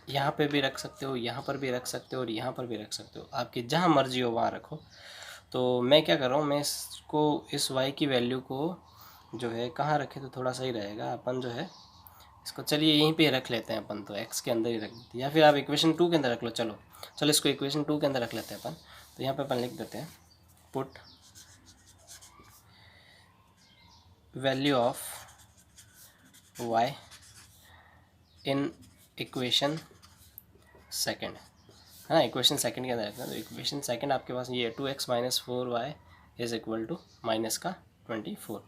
यहाँ पे भी रख सकते हो, यहाँ पर भी रख सकते हो और यहाँ पर भी रख सकते हो, आपकी जहाँ मर्जी हो वहाँ रखो। तो मैं क्या कर रहा हूँ, मैं इसको इस y की वैल्यू को जो है कहाँ रखे तो थोड़ा सही रहेगा। अपन जो है इसको चलिए यहीं पे रख लेते हैं अपन, तो x के अंदर ही रख देते हैं, या फिर आप इक्वेशन 2 के अंदर रख लो। चलो इसको इक्वेशन 2 के अंदर रख लेते हैं अपन। तो यहाँ पे अपन लिख देते हैं put value of y in equation second, है ना, इक्वेशन सेकंड के अंदर रखना। तो इक्वेशन सेकंड आपके पास ये 2x minus 4y is equal to minus का 24।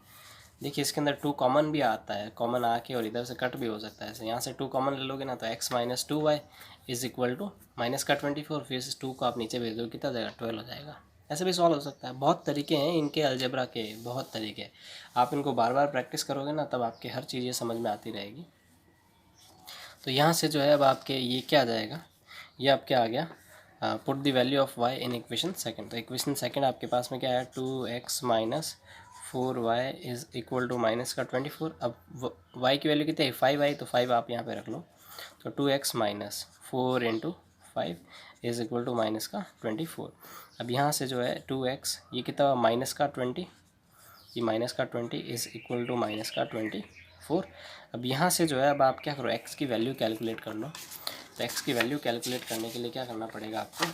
देखिए इसके अंदर 2 कॉमन भी आता है, कॉमन आके और इधर से कट भी हो सकता है। यहाँ से 2 कॉमन ले लोगे ना, तो x minus 2y is equal to minus का 24। फिर इस 2 को आप नीचे भेज दो, कितना जाएगा 12 हो जाएगा। ऐसे भी सॉल्व हो सकता है। बहुत तरीके हैं इनके अलजेब्रा के, बहुत तरीके। आप इनको बार बार प्रैक्टिस करोगे ना, तब आपके हर चीज़ें समझ में आती रहेगी। तो यहाँ से जो है अब आपके ये क्या आ जाएगा, ये आपके आ गया put the value of y in equation second. तो इक्वेशन सेकंड आपके पास में क्या है, 2x minus 4y is equal to minus का 24। अब y की वैल्यू कितनी है 5y, तो 5 आप यहाँ पे रख लो। तो 2x minus 4 into 5 is equal to minus का 24। अब यहाँ से जो है 2x, ये कितना माइनस का 20, ये माइनस का 20 इज इक्वल टू माइनस का 24। अब यहाँ से जो है अब आप क्या करो, x की वैल्यू कैलकुलेट कर लो। तो x की वैल्यू कैलकुलेट करने के लिए क्या करना पड़ेगा आपको,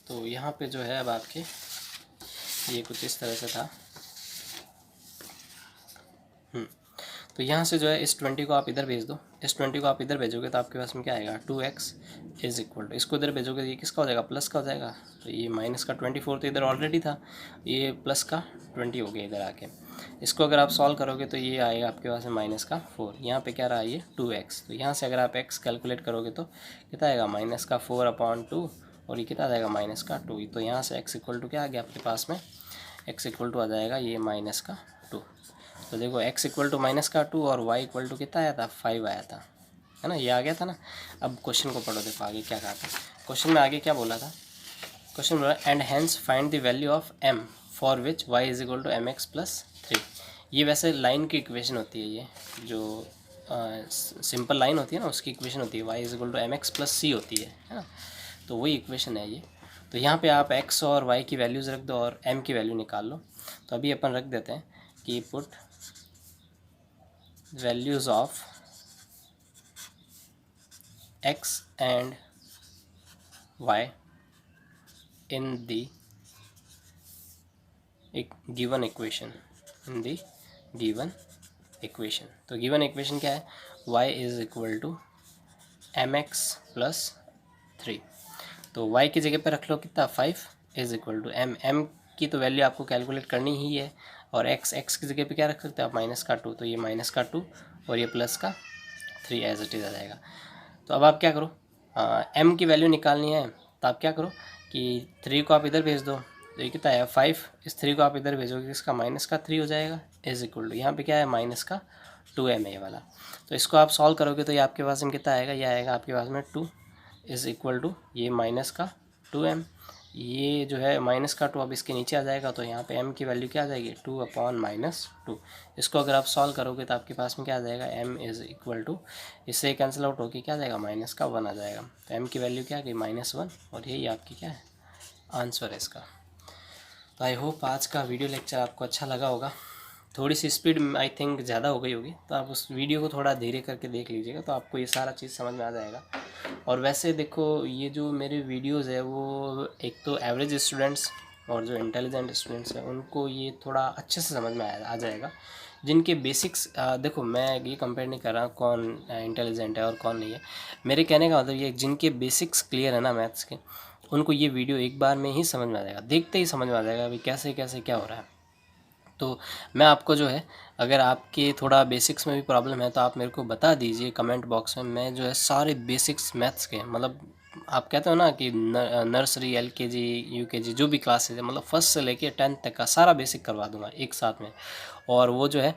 तो यहाँ पे जो है अब आपके ये कुछ इस तरह से था। तो यहाँ से जो है इस 20 को आप इधर भेज दो, इस 20 को आप इधर भेजोगे तो आपके पास में क्या आएगा 2x इज इक्वल टू, इसको इधर भेजोगे तो ये किसका हो जाएगा, प्लस का हो जाएगा। तो ये माइनस का 24 तो इधर ऑलरेडी था, ये प्लस का 20 हो गया इधर आके। इसको अगर आप सॉल्व करोगे तो ये आएगा आपके पास में माइनस का 4। यहाँ पे क्या रहा ये 2x, तो यहाँ से अगर आप x कैलकुलेट करोगे तो कितना आएगा माइनस का 4/2 और ये कितना आ जाएगा माइनस का 2। तो यहाँ से x इक्वल टू क्या आ गया आपके पास में, x इक्वल टू आ जाएगा ये माइनस का 2। तो देखो x इक्वल टू माइनस का 2 और y इक्वल टू कितना आया था 5 आया था, है ना, ये आ गया था ना। अब क्वेश्चन को पढ़ो, देखो आगे क्या कहा था। क्वेश्चन में आगे क्या बोला था, क्वेश्चन बोला and hence find the value of m for which y is equal to mx plus 3। ये वैसे लाइन की इक्वेशन होती है, ये जो सिंपल लाइन होती है ना उसकी इक्वेशन होती है, y is equal to mx plus c होती है ना। तो वही इक्वेशन है ये। तो यहाँ पे आप x और y की वैल्यूज़ रख दो और m की वैल्यू निकाल लो। तो अभी अपन रख देते हैं कि put values of x and y in the given equation, in the given equation. तो गिवन इक्वेशन क्या है, y is equal to mx plus 3। तो y की जगह पे रख लो कितना 5 इज इक्वल टू m की तो वैल्यू आपको कैलकुलेट करनी ही है, और x की जगह पे क्या रख सकते हो आप माइनस का 2, तो ये माइनस का 2 और ये प्लस का 3 एज इट इज़ आ जाएगा। तो अब आप क्या करो, m की वैल्यू निकालनी है, तो आप क्या करो कि 3 को आप इधर भेज दो, तो ये कितना है 5, इस 3 को आप इधर भेजोगे इसका माइनस का 3 हो जाएगा इज इक्वल टू, यहाँ पे क्या है माइनस का 2m है वाला। तो इसको आप सॉल्व करोगे तो ये आपके पास में कितना आएगा, ये आएगा आपके पास में 2 इज़ इक्वल टू ये माइनस का 2m, ये जो है माइनस का 2 अब इसके नीचे आ जाएगा। तो यहाँ पे m की वैल्यू क्या आ जाएगी 2/-2। इसको अगर आप सॉल्व करोगे तो आपके पास में क्या आ जाएगा m इज़ इक्वल टू, इससे कैंसिल आउट होकर क्या आ जाएगा माइनस का 1 आ जाएगा। तो m की वैल्यू क्या आ गई -1 और यही आपकी क्या है आंसर है इसका। तो आई होप आज का वीडियो लेक्चर आपको अच्छा लगा होगा। थोड़ी सी स्पीड आई थिंक ज़्यादा हो गई होगी, तो आप उस वीडियो को थोड़ा धीरे करके देख लीजिएगा तो आपको ये सारा चीज़ समझ में आ जाएगा। और वैसे देखो ये जो मेरे वीडियोज़ है वो एक तो एवरेज स्टूडेंट्स और जो इंटेलिजेंट स्टूडेंट्स हैं उनको ये थोड़ा अच्छे से समझ में आ जाएगा। जिनके बेसिक्स देखो मैं ये कंपेयर नहीं कर रहा कौन इंटेलिजेंट है और कौन नहीं है, मेरे कहने का मतलब ये जिनके बेसिक्स क्लियर है ना मैथ्स के, उनको ये वीडियो एक बार में ही समझ में आ जाएगा, देखते ही समझ में आ जाएगा अभी कैसे कैसे क्या हो रहा है। तो मैं आपको जो है, अगर आपके थोड़ा बेसिक्स में भी प्रॉब्लम है तो आप मेरे को बता दीजिए कमेंट बॉक्स में। मैं जो है सारे बेसिक्स मैथ्स के, मतलब आप कहते हो ना कि नर्सरी, एलकेजी, यूकेजी, जो भी क्लासेज है, मतलब फर्स्ट से लेके 10th तक का सारा बेसिक करवा दूंगा एक साथ में। और वो जो है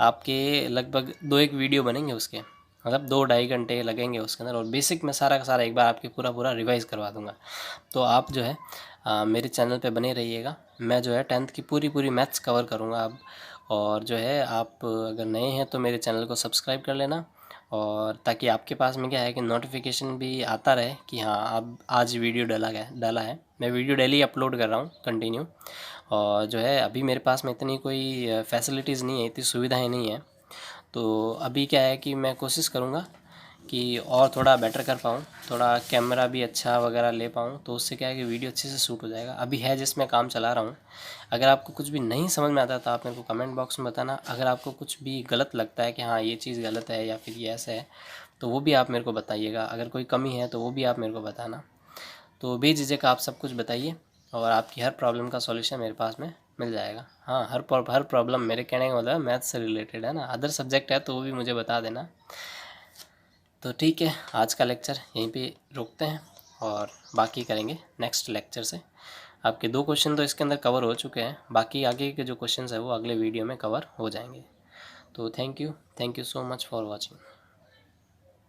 आपके लगभग 2-1 वीडियो बनेंगे उसके, मतलब 2-2.5 घंटे लगेंगे उसके अंदर, और बेसिक में सारा का सारा एक बार आपके पूरा रिवाइज़ करवा दूंगा। तो आप जो है मेरे चैनल पे बने रहिएगा। मैं जो है 10th की पूरी मैथ्स कवर करूँगा अब। और जो है आप अगर नए हैं तो मेरे चैनल को सब्सक्राइब कर लेना, और ताकि आपके पास में क्या है कि नोटिफिकेशन भी आता रहे कि हाँ अब आज वीडियो डाला है। मैं वीडियो डेली अपलोड कर रहा हूँ कंटिन्यू। और जो है अभी मेरे पास में इतनी कोई फैसिलिटीज़ नहीं है, इतनी सुविधाएं नहीं है। तो अभी क्या है कि मैं कोशिश करूँगा कि और थोड़ा बेटर कर पाऊँ, थोड़ा कैमरा भी अच्छा वगैरह ले पाऊँ, तो उससे क्या है कि वीडियो अच्छे से शूट हो जाएगा। अभी है जिसमें काम चला रहा हूँ। अगर आपको कुछ भी नहीं समझ में आता तो आप मेरे को कमेंट बॉक्स में बताना। अगर आपको कुछ भी गलत लगता है कि हाँ ये चीज़ गलत है या फिर ये ऐसा है, तो वो भी आप मेरे को बताइएगा। अगर कोई कमी है तो वो भी आप मेरे को बताना। तो बेझिझक आप सब कुछ बताइए, और आपकी हर प्रॉब्लम का सॉल्यूशन मेरे पास में मिल जाएगा। हाँ, हर प्रॉब्लम, मेरे कहने का मतलब मैथ्स से रिलेटेड है ना, अदर सब्जेक्ट है तो वो भी मुझे बता देना। तो ठीक है, आज का लेक्चर यहीं पे रोकते हैं, और बाकी करेंगे नेक्स्ट लेक्चर से। आपके 2 क्वेश्चन तो इसके अंदर कवर हो चुके हैं, बाकी आगे के जो क्वेश्चंस है वो अगले वीडियो में कवर हो जाएंगे। तो thank you so much for watching.